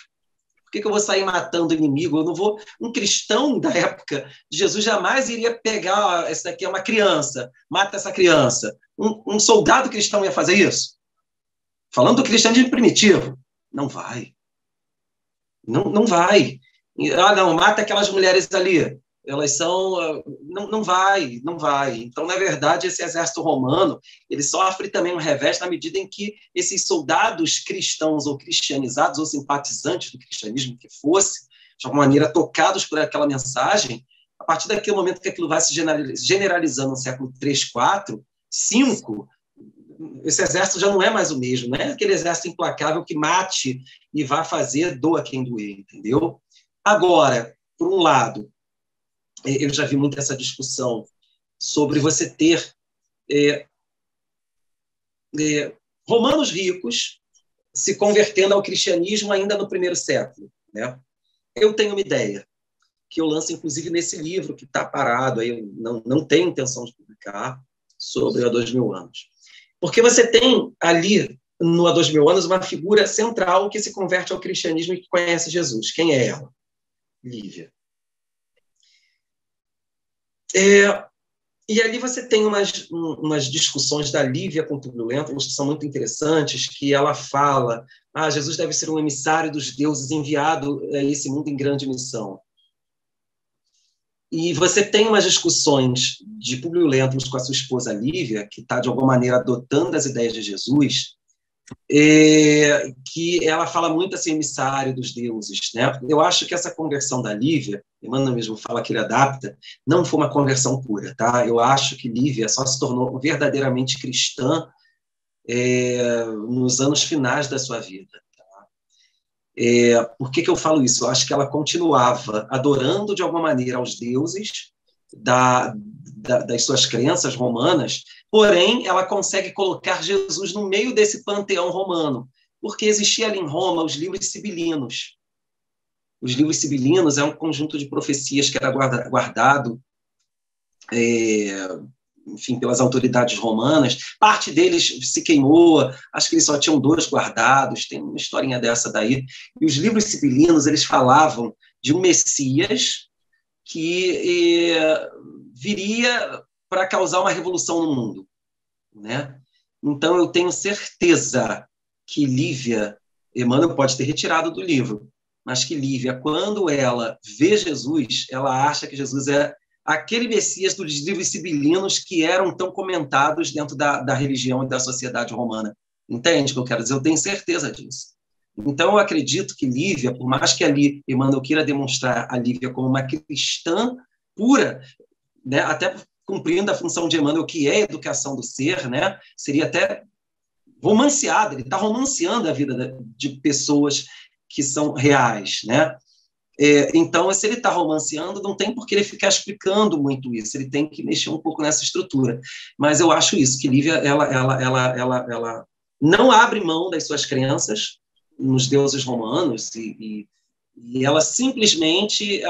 Speaker 2: Por que eu vou sair matando o inimigo? Eu não vou... Um cristão da época de Jesus jamais iria pegar, essa daqui é uma criança, mata essa criança. Um soldado cristão ia fazer isso? Falando do cristianismo primitivo. Não vai. Não vai. Não, mata aquelas mulheres ali. elas são... Não vai. Então, na verdade, esse exército romano, ele sofre também um revés na medida em que esses soldados cristãos ou cristianizados ou simpatizantes do cristianismo que fosse, de alguma maneira tocados por aquela mensagem, a partir daquele momento que aquilo vai se generalizando no século 3, 4, 5, esse exército já não é mais o mesmo, não é aquele exército implacável que mate e vá fazer doa quem doer, entendeu? Agora, por um lado, eu já vi muito essa discussão sobre você ter romanos ricos se convertendo ao cristianismo ainda no primeiro século, né? Eu tenho uma ideia, que eu lanço, inclusive, nesse livro, que está parado, aí eu não tenho intenção de publicar, sobre há 2000 anos. Porque você tem ali, no há 2000 anos, uma figura central que se converte ao cristianismo e que conhece Jesus. Quem é ela? Lívia. E ali você tem umas discussões da Lívia com Públio Lentulus que são muito interessantes, que ela fala, Jesus deve ser um emissário dos deuses enviado a esse mundo em grande missão. E você tem umas discussões de Públio Lentulus com a sua esposa Lívia, que está, de alguma maneira, adotando as ideias de Jesus, que ela fala muito assim, emissário dos deuses, né? Eu acho que essa conversão da Lívia, Emmanuel mesmo fala que ele adapta, não foi uma conversão pura, tá? Eu acho que Lívia só se tornou verdadeiramente cristã nos anos finais da sua vida. Por que eu falo isso? Eu acho que ela continuava adorando, de alguma maneira, aos deuses das suas crenças romanas, porém, ela consegue colocar Jesus no meio desse panteão romano, porque existia ali em Roma os livros sibilinos. Os livros sibilinos é um conjunto de profecias que era guardado enfim, pelas autoridades romanas. Parte deles se queimou, acho que eles só tinham 2 guardados, tem uma historinha dessa daí. E os livros sibilinos, eles falavam de um Messias que viria para causar uma revolução no mundo, né? Então, eu tenho certeza que Lívia, Emmanuel pode ter retirado do livro, mas que Lívia, quando ela vê Jesus, ela acha que Jesus é aquele Messias dos livros sibilinos que eram tão comentados dentro da religião e da sociedade romana. Entende o que eu quero dizer? Eu tenho certeza disso. Então, eu acredito que Lívia, por mais que ali Emmanuel queira demonstrar a Lívia como uma cristã pura, né, até cumprindo a função de Emmanuel, que é a educação do ser, né, seria até romanceada, ele está romanceando a vida de pessoas que são reais, né? Então, se ele está romanceando, não tem por que ele ficar explicando muito isso, ele tem que mexer um pouco nessa estrutura. Mas eu acho isso, que Lívia ela não abre mão das suas crenças nos deuses romanos e ela simplesmente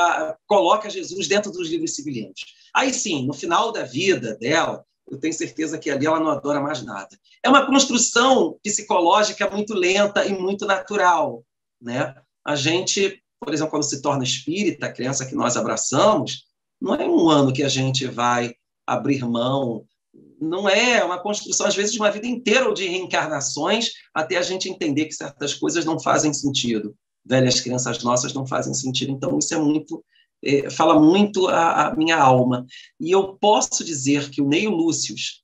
Speaker 2: coloca Jesus dentro dos livros sibilinos. Aí sim, no final da vida dela, eu tenho certeza que ali ela não adora mais nada. É uma construção psicológica muito lenta e muito natural, né? A gente, por exemplo, quando se torna espírita, a crença que nós abraçamos, não é um ano que a gente vai abrir mão, não é uma construção, às vezes, de uma vida inteira ou de reencarnações, até a gente entender que certas coisas não fazem sentido. Velhas crenças nossas não fazem sentido. Então, isso é muito... fala muito a minha alma. E eu posso dizer que o Neio Lúcius,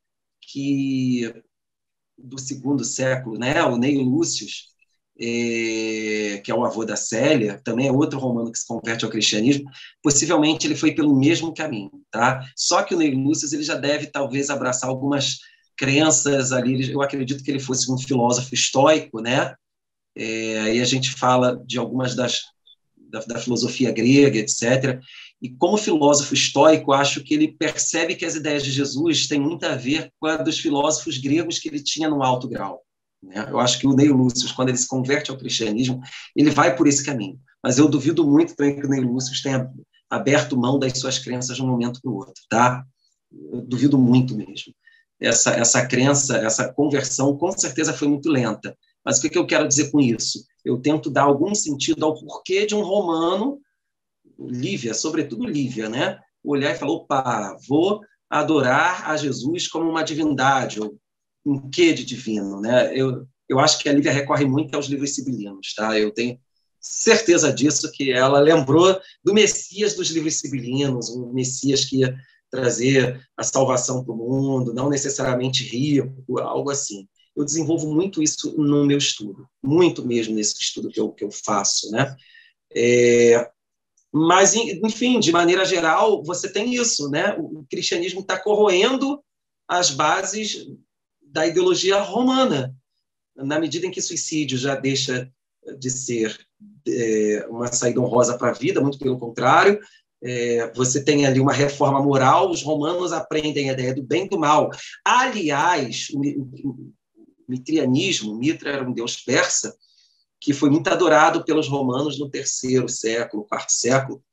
Speaker 2: do 2º século, né? O Neio Lúcius, que é o avô da Célia, também é outro romano que se converte ao cristianismo, possivelmente ele foi pelo mesmo caminho, tá? Só que o Neio Lúcius ele já deve, talvez, abraçar algumas crenças ali, eu acredito que ele fosse um filósofo estoico, né? Aí a gente fala de algumas da filosofia grega, etc. E como filósofo estoico, acho que ele percebe que as ideias de Jesus têm muito a ver com a dos filósofos gregos que ele tinha no alto grau, né? Eu acho que o Neio Lúcius, quando ele se converte ao cristianismo, ele vai por esse caminho. Mas eu duvido muito também que o Neio Lúcius tenha aberto mão das suas crenças de um momento para o outro, tá? Eu duvido muito mesmo. Essa crença, essa conversão, com certeza foi muito lenta. Mas o que eu quero dizer com isso? Eu tento dar algum sentido ao porquê de um romano, Lívia, sobretudo Lívia, né? Olhar e falar, opa, vou adorar a Jesus como uma divindade, ou um quê de divino, né? Eu acho que a Lívia recorre muito aos livros sibilinos, tá? Eu tenho certeza disso, que ela lembrou do Messias dos livros sibilinos, um Messias que ia trazer a salvação para o mundo, não necessariamente rico, algo assim. Eu desenvolvo muito isso no meu estudo, muito mesmo nesse estudo que eu faço, né? Mas, enfim, de maneira geral, você tem isso, né? O cristianismo está corroendo as bases da ideologia romana, na medida em que suicídio já deixa de ser uma saída honrosa para a vida, muito pelo contrário, você tem ali uma reforma moral, os romanos aprendem a ideia do bem e do mal. Aliás, o mitrianismo, Mitra era um deus persa, que foi muito adorado pelos romanos no terceiro século, quarto século,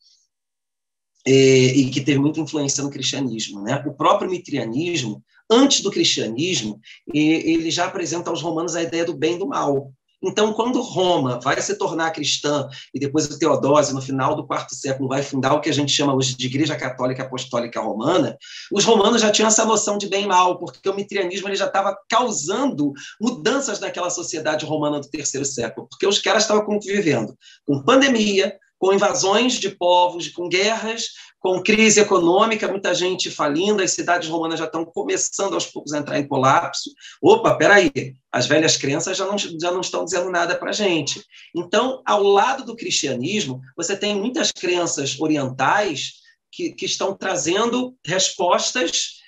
Speaker 2: e que teve muita influência no cristianismo, né? O próprio mitrianismo, antes do cristianismo, ele já apresenta aos romanos a ideia do bem e do mal. Então, quando Roma vai se tornar cristã, e depois o Teodósio, no final do quarto século, vai fundar o que a gente chama hoje de Igreja Católica Apostólica Romana, os romanos já tinham essa noção de bem e mal, porque o mitrianismo ele já estava causando mudanças naquela sociedade romana do terceiro século, porque os caras estavam convivendo com pandemia, com invasões de povos, com guerras, com crise econômica, muita gente falindo, as cidades romanas já estão começando aos poucos a entrar em colapso. Opa, peraí, as velhas crenças já não estão dizendo nada para a gente. Então, ao lado do cristianismo, você tem muitas crenças orientais que estão trazendo respostas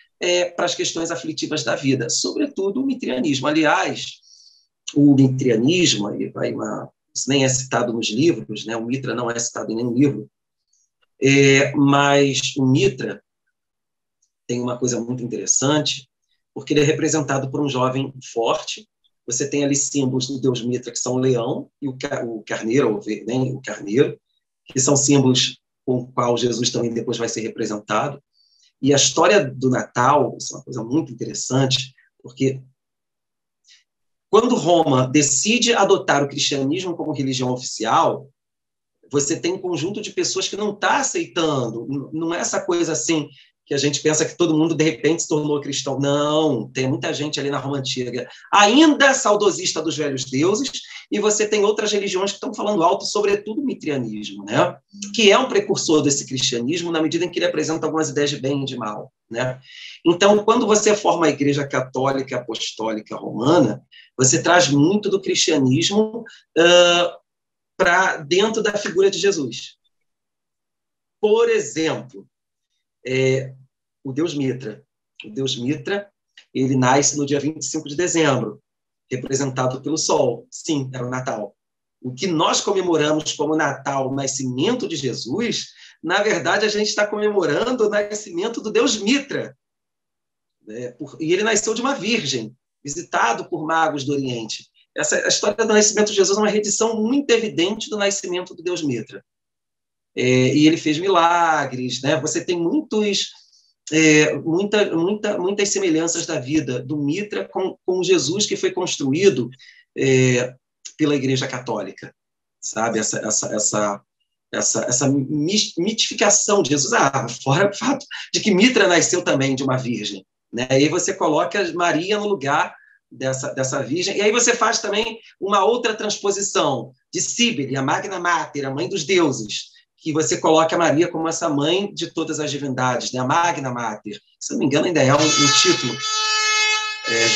Speaker 2: para as questões aflitivas da vida, sobretudo o mitrianismo. Aliás, o mitrianismo, isso nem é citado nos livros, né? O Mitra não é citado em nenhum livro, mas o Mitra tem uma coisa muito interessante, porque ele é representado por um jovem forte. Você tem ali símbolos do deus Mitra, que são o leão e o carneiro, né? O carneiro, que são símbolos com o qual Jesus também depois vai ser representado. E a história do Natal, isso é uma coisa muito interessante, porque quando Roma decide adotar o cristianismo como religião oficial, você tem um conjunto de pessoas que não está aceitando. Não é essa coisa assim que a gente pensa que todo mundo, de repente, se tornou cristão. Não, tem muita gente ali na Roma Antiga ainda saudosista dos velhos deuses, e você tem outras religiões que estão falando alto, sobretudo o mitrianismo, né? Que é um precursor desse cristianismo, na medida em que ele apresenta algumas ideias de bem e de mal, né? Então, quando você forma a Igreja Católica Apostólica Romana, você traz muito do cristianismo para dentro da figura de Jesus. Por exemplo, o Deus Mitra. O Deus Mitra, ele nasce no dia 25 de dezembro, representado pelo Sol. Sim, era o Natal. O que nós comemoramos como Natal, o nascimento de Jesus, na verdade, a gente está comemorando o nascimento do Deus Mitra. E ele nasceu de uma virgem, visitado por magos do Oriente. A história do nascimento de Jesus é uma redição muito evidente do nascimento do Deus Mitra. E ele fez milagres, né? Você tem muitas semelhanças da vida do Mitra com Jesus, que foi construído pela Igreja Católica, sabe? Essa mitificação de Jesus, fora o fato de que Mitra nasceu também de uma virgem, né? E aí você coloca Maria no lugar dessa virgem, e aí você faz também uma outra transposição de Cíbele, a Magna Mater, a mãe dos deuses, que você coloca a Maria como essa mãe de todas as divindades, né? A Magna Mater. Se não me engano, ainda é um título.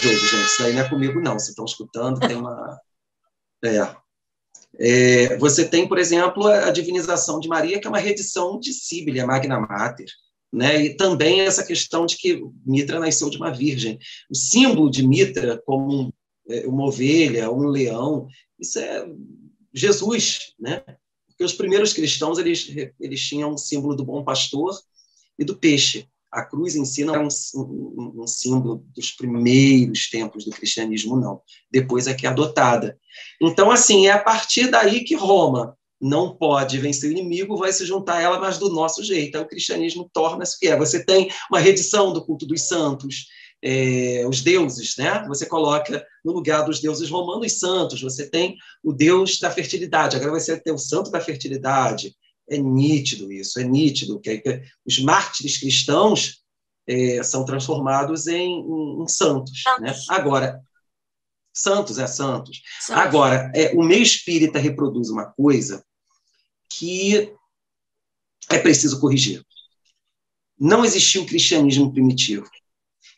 Speaker 2: Jogo, gente, isso daí não é comigo, não. Vocês estão escutando, tem uma... você tem, por exemplo, a divinização de Maria, que é uma reedição de Cíbele, a Magna Mater, né? E também essa questão de que Mitra nasceu de uma virgem. O símbolo de Mitra, como uma ovelha, um leão, isso é Jesus, né? Porque os primeiros cristãos eles tinham um símbolo do bom pastor e do peixe. A cruz em si não é um símbolo dos primeiros tempos do cristianismo, não. Depois é que é adotada. Então, assim, é a partir daí que Roma não pode vencer o inimigo, vai se juntar a ela, mas do nosso jeito. Aí o cristianismo torna-se o que é. Você tem uma redição do culto dos santos, os deuses, né? Você coloca no lugar dos deuses romanos santos, você tem o deus da fertilidade, agora você tem o santo da fertilidade. É nítido isso, é nítido que os mártires cristãos são transformados em santos, né? Agora, Santos, Santos.
Speaker 1: Santos.
Speaker 2: Agora, o meio espírita reproduz uma coisa que é preciso corrigir. Não existia o cristianismo primitivo.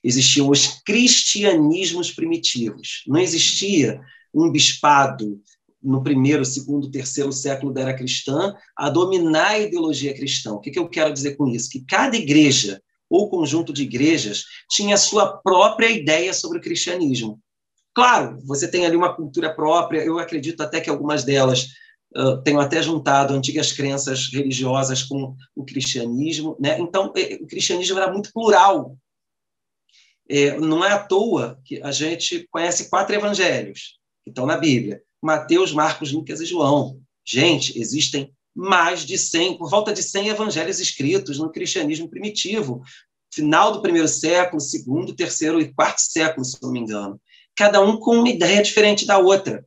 Speaker 2: Existiam os cristianismos primitivos. Não existia um bispado no primeiro, segundo, terceiro século da era cristã a dominar a ideologia cristã. O que eu quero dizer com isso? Que cada igreja ou conjunto de igrejas tinha a sua própria ideia sobre o cristianismo. Claro, você tem ali uma cultura própria, eu acredito até que algumas delas tenham até juntado antigas crenças religiosas com o cristianismo, né? Então, o cristianismo era muito plural. Não é à toa que a gente conhece 4 evangelhos que estão na Bíblia: Mateus, Marcos, Lucas e João. Gente, existem mais de 100, por volta de 100 evangelhos escritos no cristianismo primitivo, final do primeiro século, segundo, terceiro e quarto século, se não me engano. Cada um com uma ideia diferente da outra.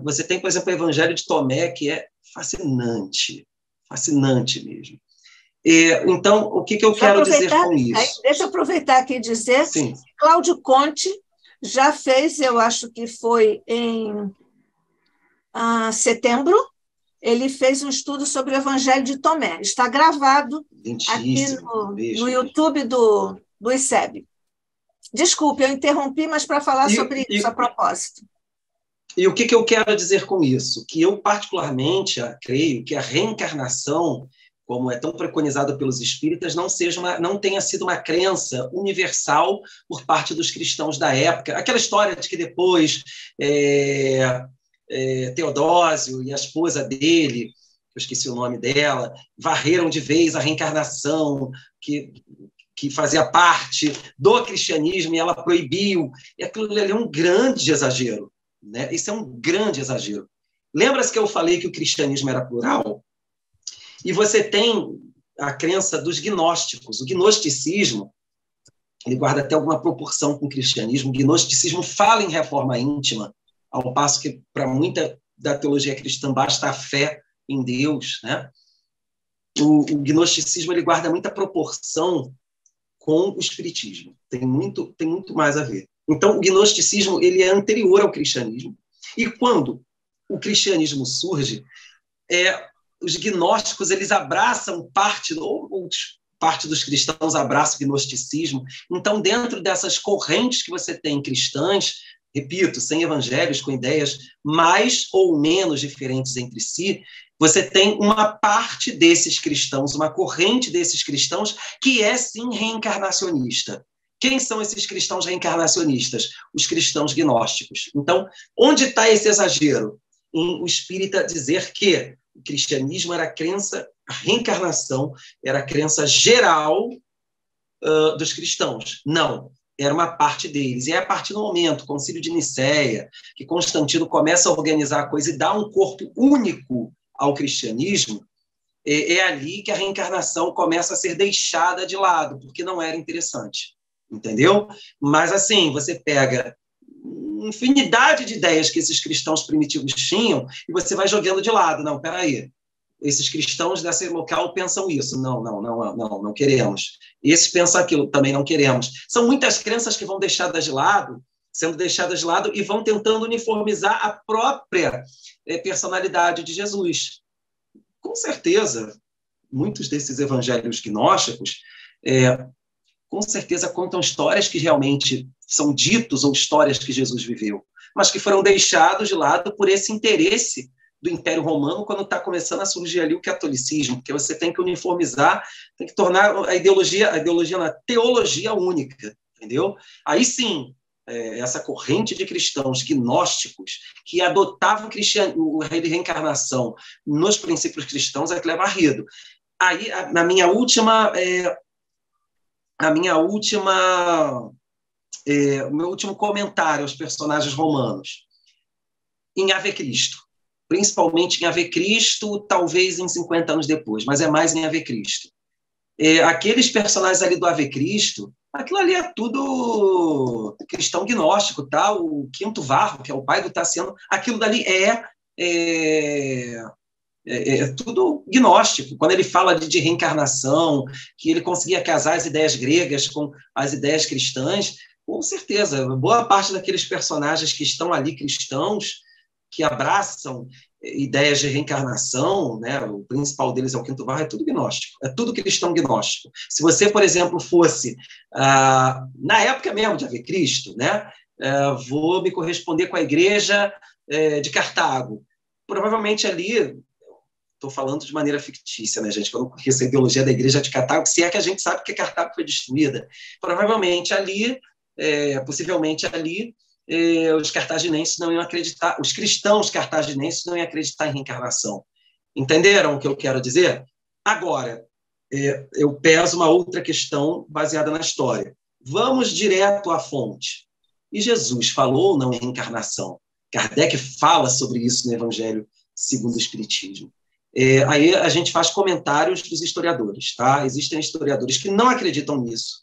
Speaker 2: Você tem, por exemplo, o Evangelho de Tomé, que é fascinante, fascinante mesmo. Então, o que eu quero dizer com isso?
Speaker 1: Deixa eu aproveitar aqui e dizer
Speaker 2: Sim.
Speaker 1: que Cláudio Conte já fez, eu acho que foi em setembro, ele fez um estudo sobre o Evangelho de Tomé. Está gravado aqui no YouTube do ICEB. Desculpe, eu interrompi, mas para falar sobre isso a propósito.
Speaker 2: E o que eu quero dizer com isso? Que eu, particularmente, creio que a reencarnação, como é tão preconizado pelos espíritas, não tenha sido uma crença universal por parte dos cristãos da época. Aquela história de que depois Teodósio e a esposa dele, eu esqueci o nome dela, varreram de vez a reencarnação, que fazia parte do cristianismo, e ela proibiu. E aquilo ali é um grande exagero. Né? Isso é um grande exagero. Lembra-se que eu falei que o cristianismo era plural? E você tem a crença dos gnósticos. O gnosticismo, ele guarda até alguma proporção com o cristianismo. O gnosticismo fala em reforma íntima, ao passo que, para muita da teologia cristã, basta a fé em Deus. Né? O gnosticismo ele guarda muita proporção com o espiritismo. Tem muito mais a ver. Então, o gnosticismo ele é anterior ao cristianismo. E quando o cristianismo surge, os gnósticos eles abraçam parte dos cristãos abraça o gnosticismo. Então, dentro dessas correntes que você tem cristãs, repito, sem evangelhos, com ideias mais ou menos diferentes entre si, você tem uma parte desses cristãos, uma corrente desses cristãos que é, sim, reencarnacionista. Quem são esses cristãos reencarnacionistas? Os cristãos gnósticos. Então, onde está esse exagero? Em o espírita dizer que o cristianismo era a crença, a reencarnação era a crença geral dos cristãos. Não, era uma parte deles. E é a partir do momento, Concílio de Nicéia, que Constantino começa a organizar a coisa e dá um corpo único ao cristianismo, é ali que a reencarnação começa a ser deixada de lado, porque não era interessante, entendeu? Mas, assim, você pega infinidade de ideias que esses cristãos primitivos tinham e você vai jogando de lado. Não, peraí, esses cristãos desse local pensam isso. Não queremos. Esses pensam aquilo, também não queremos. São muitas crenças que vão sendo deixadas de lado e vão tentando uniformizar a própria personalidade de Jesus. Com certeza, muitos desses evangelhos gnósticos, com certeza contam histórias que realmente são ditos ou histórias que Jesus viveu, mas que foram deixados de lado por esse interesse do Império Romano quando está começando a surgir ali o catolicismo, porque você tem que uniformizar, tem que tornar a ideologia na teologia única, entendeu? Aí sim, essa corrente de cristãos gnósticos que adotavam o rei de reencarnação nos princípios cristãos é que leva a rido. Aí, o meu último comentário aos personagens romanos, em Ave Cristo, principalmente em Ave Cristo, talvez em 50 anos depois, mas é mais em Ave Cristo. Aqueles personagens ali do Ave Cristo, aquilo ali é tudo cristão gnóstico, tá? O Quinto Varro, que é o pai do Tassiano, aquilo dali é tudo gnóstico. Quando ele fala de reencarnação, que ele conseguia casar as ideias gregas com as ideias cristãs, Com certeza, boa parte daqueles personagens que estão ali cristãos, que abraçam ideias de reencarnação, né? O principal deles é o Quinto Varro, é tudo gnóstico, é tudo cristão gnóstico. Se você, por exemplo, fosse, na época mesmo de haver Cristo, né? Vou me corresponder com a igreja de Cartago. Provavelmente ali, estou falando de maneira fictícia, né, gente? Que eu não conheço a ideologia da igreja de Cartago, se é que a gente sabe que Cartago foi destruída. Provavelmente ali, possivelmente ali, os cartaginenses não iam acreditar, os cristãos cartaginenses não iam acreditar em reencarnação. Entenderam o que eu quero dizer? Agora, eu peso uma outra questão baseada na história. Vamos direto à fonte. E Jesus falou ou não em reencarnação? Kardec fala sobre isso no Evangelho segundo o Espiritismo. Aí a gente faz comentários dos historiadores, tá? Existem historiadores que não acreditam nisso,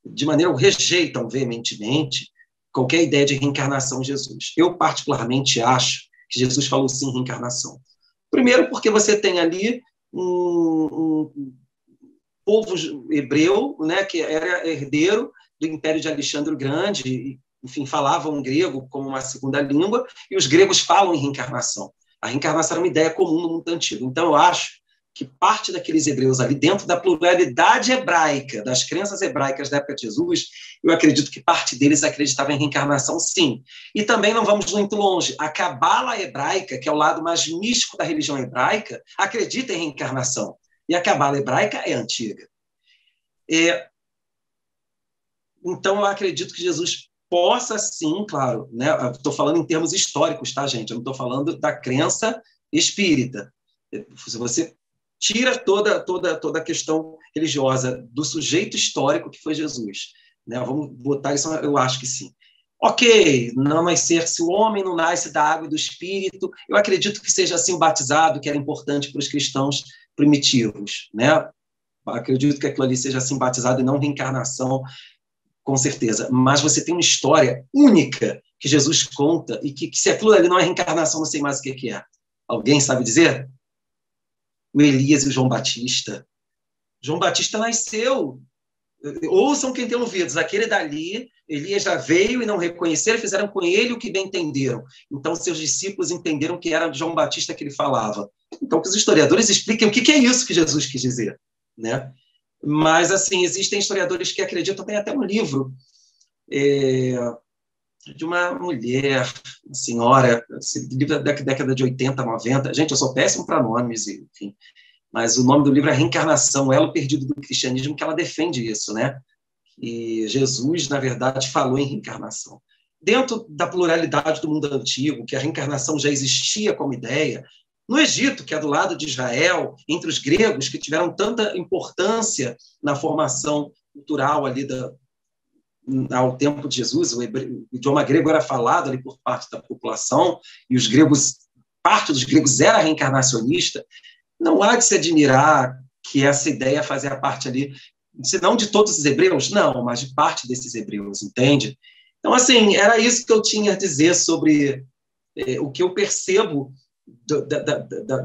Speaker 2: de maneira ou rejeitam veementemente qualquer ideia de reencarnação de Jesus. Eu, particularmente, acho que Jesus falou sim em reencarnação. Primeiro, porque você tem ali um povo hebreu, né, que era herdeiro do Império de Alexandre o Grande, e, enfim, falavam grego como uma segunda língua, e os gregos falam em reencarnação. A reencarnação era uma ideia comum no mundo antigo. Então, eu acho que parte daqueles hebreus ali, dentro da pluralidade hebraica, das crenças hebraicas da época de Jesus, eu acredito que parte deles acreditava em reencarnação, sim. E também não vamos muito longe. A cabala hebraica, que é o lado mais místico da religião hebraica, acredita em reencarnação. E a cabala hebraica é antiga. Então, eu acredito que Jesus possa, sim, claro, né? Estou falando em termos históricos, tá, gente? Eu não estou falando da crença espírita. Se você tira toda a questão religiosa do sujeito histórico que foi Jesus, né? Vamos botar isso, eu acho que sim. Ok, não nascer, se o homem não nasce da água e do espírito, eu acredito que seja assim o batizado, que era importante para os cristãos primitivos, né? Acredito que aquilo ali seja assim batizado e não reencarnação, com certeza. Mas você tem uma história única que Jesus conta e que se aquilo ali não é reencarnação, não sei mais o que é. Alguém sabe dizer? O Elias e o João Batista. João Batista nasceu. Ouçam quem tem ouvidos. Aquele dali, Elias já veio e não reconheceram, fizeram com ele o que bem entenderam. Então, seus discípulos entenderam que era João Batista que ele falava. Então, que os historiadores expliquem o que é isso que Jesus quis dizer, né? Mas, assim, existem historiadores que acreditam, tem até um livro de uma mulher, uma senhora, livro da década de 80, 90. Gente, eu sou péssimo para nomes, enfim, mas o nome do livro é Reencarnação, o elo perdido do cristianismo, que ela defende isso, né? E Jesus, na verdade, falou em reencarnação. Dentro da pluralidade do mundo antigo, que a reencarnação já existia como ideia, no Egito, que é do lado de Israel, entre os gregos, que tiveram tanta importância na formação cultural ali ao tempo de Jesus, o idioma grego era falado ali por parte da população, e os gregos, parte dos gregos era reencarnacionista. Não há de se admirar que essa ideia fazia parte ali, se não de todos os hebreus, não, mas de parte desses hebreus, entende? Então, assim, era isso que eu tinha a dizer sobre o que eu percebo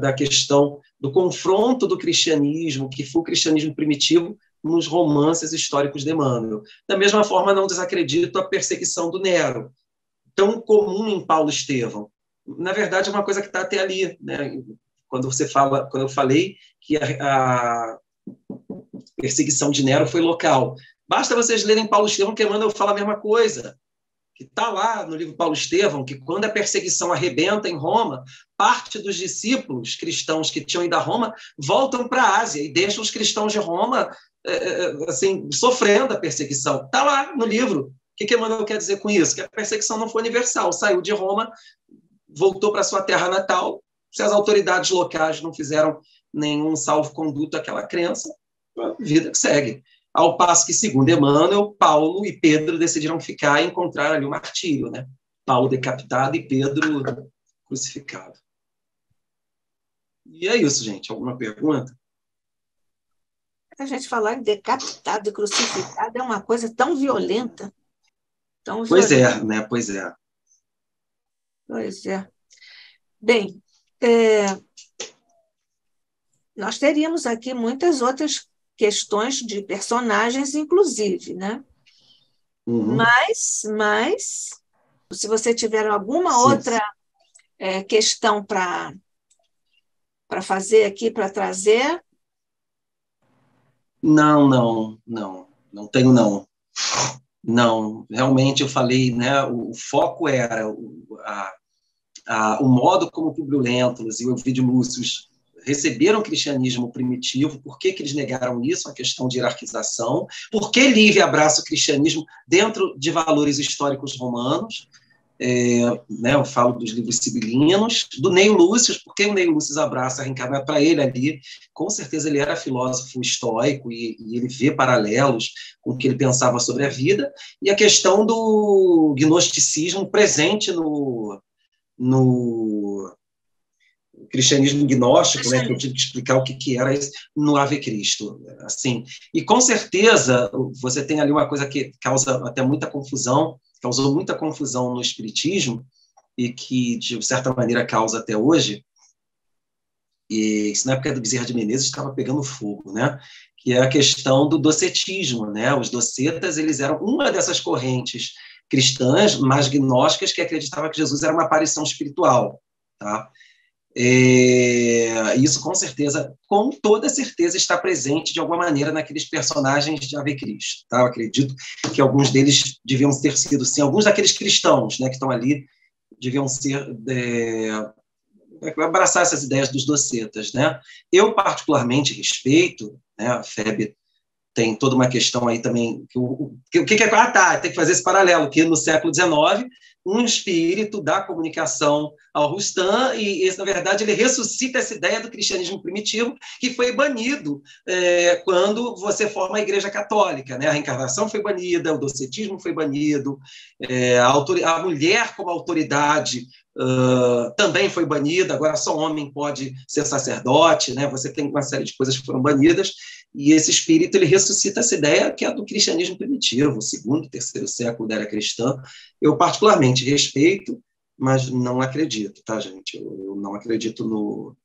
Speaker 2: da questão do confronto do cristianismo, que foi o cristianismo primitivo, nos romances históricos de Emmanuel. Da mesma forma, não desacredito a perseguição do Nero, tão comum em Paulo Estevão. Na verdade, é uma coisa que está até ali, né? Quando eu falei que a perseguição de Nero foi local. Basta vocês lerem Paulo Estevão, que Emmanuel fala a mesma coisa, que está lá no livro Paulo Estevão, que quando a perseguição arrebenta em Roma, parte dos discípulos cristãos que tinham ido a Roma voltam para a Ásia e deixam os cristãos de Roma assim, sofrendo a perseguição. Está lá no livro. O que Emmanuel quer dizer com isso? Que a perseguição não foi universal. Saiu de Roma, voltou para sua terra natal. Se as autoridades locais não fizeram nenhum salvo-conduto àquela crença, a vida que segue. Ao passo que, segundo Emmanuel, Paulo e Pedro decidiram ficar e encontrar ali o martírio, né? Paulo decapitado e Pedro crucificado. E é isso, gente. Alguma pergunta?
Speaker 1: A gente falar em decapitado e crucificado é uma coisa tão violenta. Tão
Speaker 2: pois
Speaker 1: violenta.
Speaker 2: É, né? Pois é.
Speaker 1: Pois é. Bem, nós teríamos aqui muitas outras questões de personagens, inclusive, né?
Speaker 2: Uhum.
Speaker 1: Mas, se você tiver alguma
Speaker 2: Sim.
Speaker 1: outra questão para fazer aqui, para trazer.
Speaker 2: Não tenho não. Não, realmente eu falei, né, o foco era o modo como o Publio Lentulus e o Ovidio Múcius receberam o cristianismo primitivo, por que eles negaram isso, a questão de hierarquização, por que Livre abraça o cristianismo dentro de valores históricos romanos, né, eu falo dos livros sibilinos, do Neio Lúcius, porque o Neio Lúcius abraça a reencarnação para ele ali, com certeza ele era filósofo estoico e ele vê paralelos com o que ele pensava sobre a vida, e a questão do gnosticismo presente no cristianismo gnóstico, né, que eu tive que explicar o que era isso no Ave Cristo, assim. E com certeza você tem ali uma coisa que causa até muita confusão, causou muita confusão no espiritismo e que de certa maneira causa até hoje. E isso na época do Bezerra de Menezes estava pegando fogo, né? Que é a questão do docetismo, né? Os docetas, eles eram uma dessas correntes cristãs, mais gnósticas, que acreditava que Jesus era uma aparição espiritual, tá? Isso com toda certeza está presente de alguma maneira naqueles personagens de Ave Cristo, tá? Eu acredito que alguns deles deviam ter sido, sim, alguns daqueles cristãos, né, que estão ali deviam ser abraçar essas ideias dos docetas, né? Eu particularmente respeito, né, a FEB tem toda uma questão aí também, tem que fazer esse paralelo, que no século XIX, um espírito da comunicação ao Rustam, e esse, na verdade, ele ressuscita essa ideia do cristianismo primitivo, que foi banido quando você forma a Igreja Católica, né? A reencarnação foi banida, o docetismo foi banido, a mulher como autoridade também foi banida, agora só homem pode ser sacerdote, né? Você tem uma série de coisas que foram banidas, e esse espírito ele ressuscita essa ideia que é do cristianismo primitivo, segundo, terceiro século da era cristã. Eu particularmente respeito, mas não acredito, tá, gente? Eu não acredito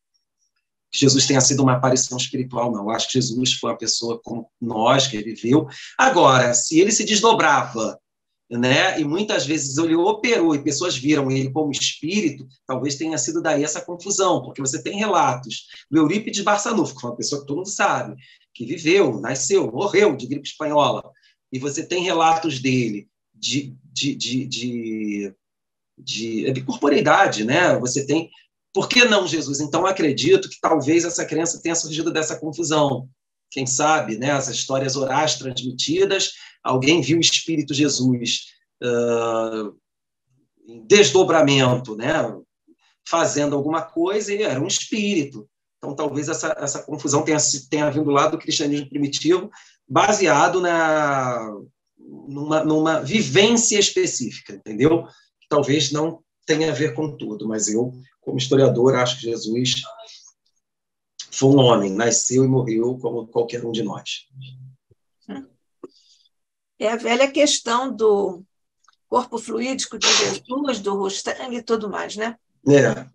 Speaker 2: que Jesus tenha sido uma aparição espiritual, não. Eu acho que Jesus foi uma pessoa como nós, que ele viveu. Agora, se ele se desdobrava, né, e muitas vezes ele operou e pessoas viram ele como espírito, talvez tenha sido daí essa confusão, porque você tem relatos do Eurípides Barçanufo, que foi uma pessoa que todo mundo sabe, que viveu, nasceu, morreu de gripe espanhola, e você tem relatos dele de corporeidade, né? Você tem... Por que não Jesus? Então, acredito que talvez essa crença tenha surgido dessa confusão. Quem sabe, né? As histórias orais transmitidas, alguém viu o Espírito Jesus em desdobramento, né? Fazendo alguma coisa, e era um espírito. Então, talvez essa confusão tenha vindo lá do cristianismo primitivo, baseado numa vivência específica, entendeu? Que talvez não tenha a ver com tudo, mas eu, como historiador, acho que Jesus foi um homem, nasceu e morreu como qualquer um de nós.
Speaker 1: É a velha questão do corpo fluídico de Jesus, do Rustam e tudo mais, né?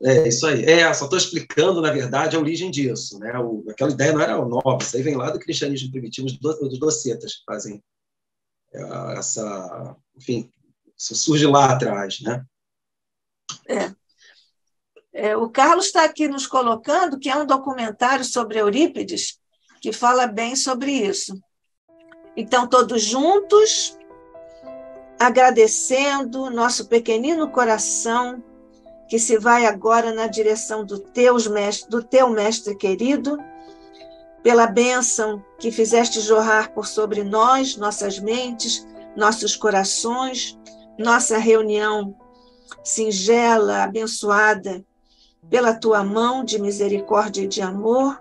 Speaker 2: É isso aí. Só estou explicando, na verdade, a origem disso, né? Aquela ideia não era nova, isso aí vem lá do cristianismo primitivo, dos docetas que fazem enfim, isso surge lá atrás, né?
Speaker 1: O Carlos está aqui nos colocando que é um documentário sobre Eurípides que fala bem sobre isso. Então, todos juntos, agradecendo nosso pequenino coração, que se vai agora na direção do teu mestre querido, pela bênção que fizeste jorrar por sobre nós, nossas mentes, nossos corações, nossa reunião singela, abençoada pela tua mão de misericórdia e de amor.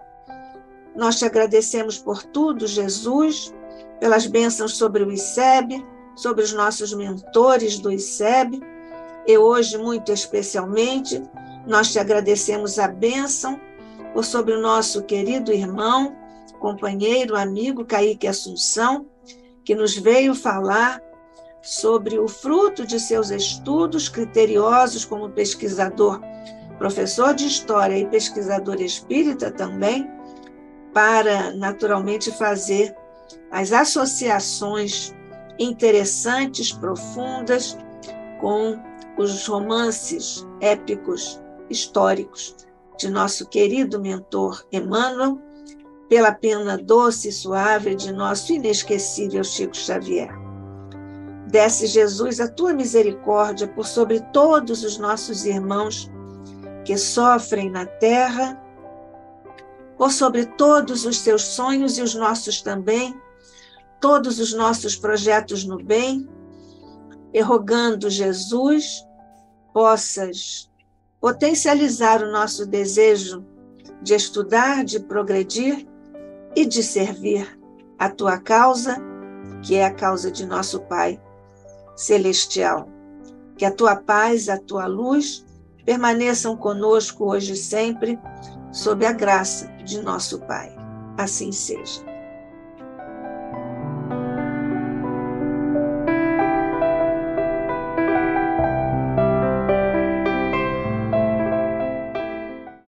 Speaker 1: Nós te agradecemos por tudo, Jesus, pelas bênçãos sobre o ICEB, sobre os nossos mentores do ICEB, e hoje, muito especialmente, nós te agradecemos a bênção por sobre o nosso querido irmão, companheiro, amigo Kaique Assunção, que nos veio falar sobre o fruto de seus estudos criteriosos como pesquisador, professor de História e pesquisador espírita também, para, naturalmente, fazer as associações interessantes, profundas, com os romances épicos históricos de nosso querido mentor Emmanuel, pela pena doce e suave de nosso inesquecível Chico Xavier. Desce, Jesus, a tua misericórdia por sobre todos os nossos irmãos que sofrem na terra, por sobre todos os teus sonhos e os nossos também, todos os nossos projetos no bem, e rogando, Jesus, possas potencializar o nosso desejo de estudar, de progredir e de servir a tua causa, que é a causa de nosso Pai Celestial. Que a tua paz, a tua luz permaneçam conosco hoje e sempre, sob a graça de nosso Pai. Assim seja.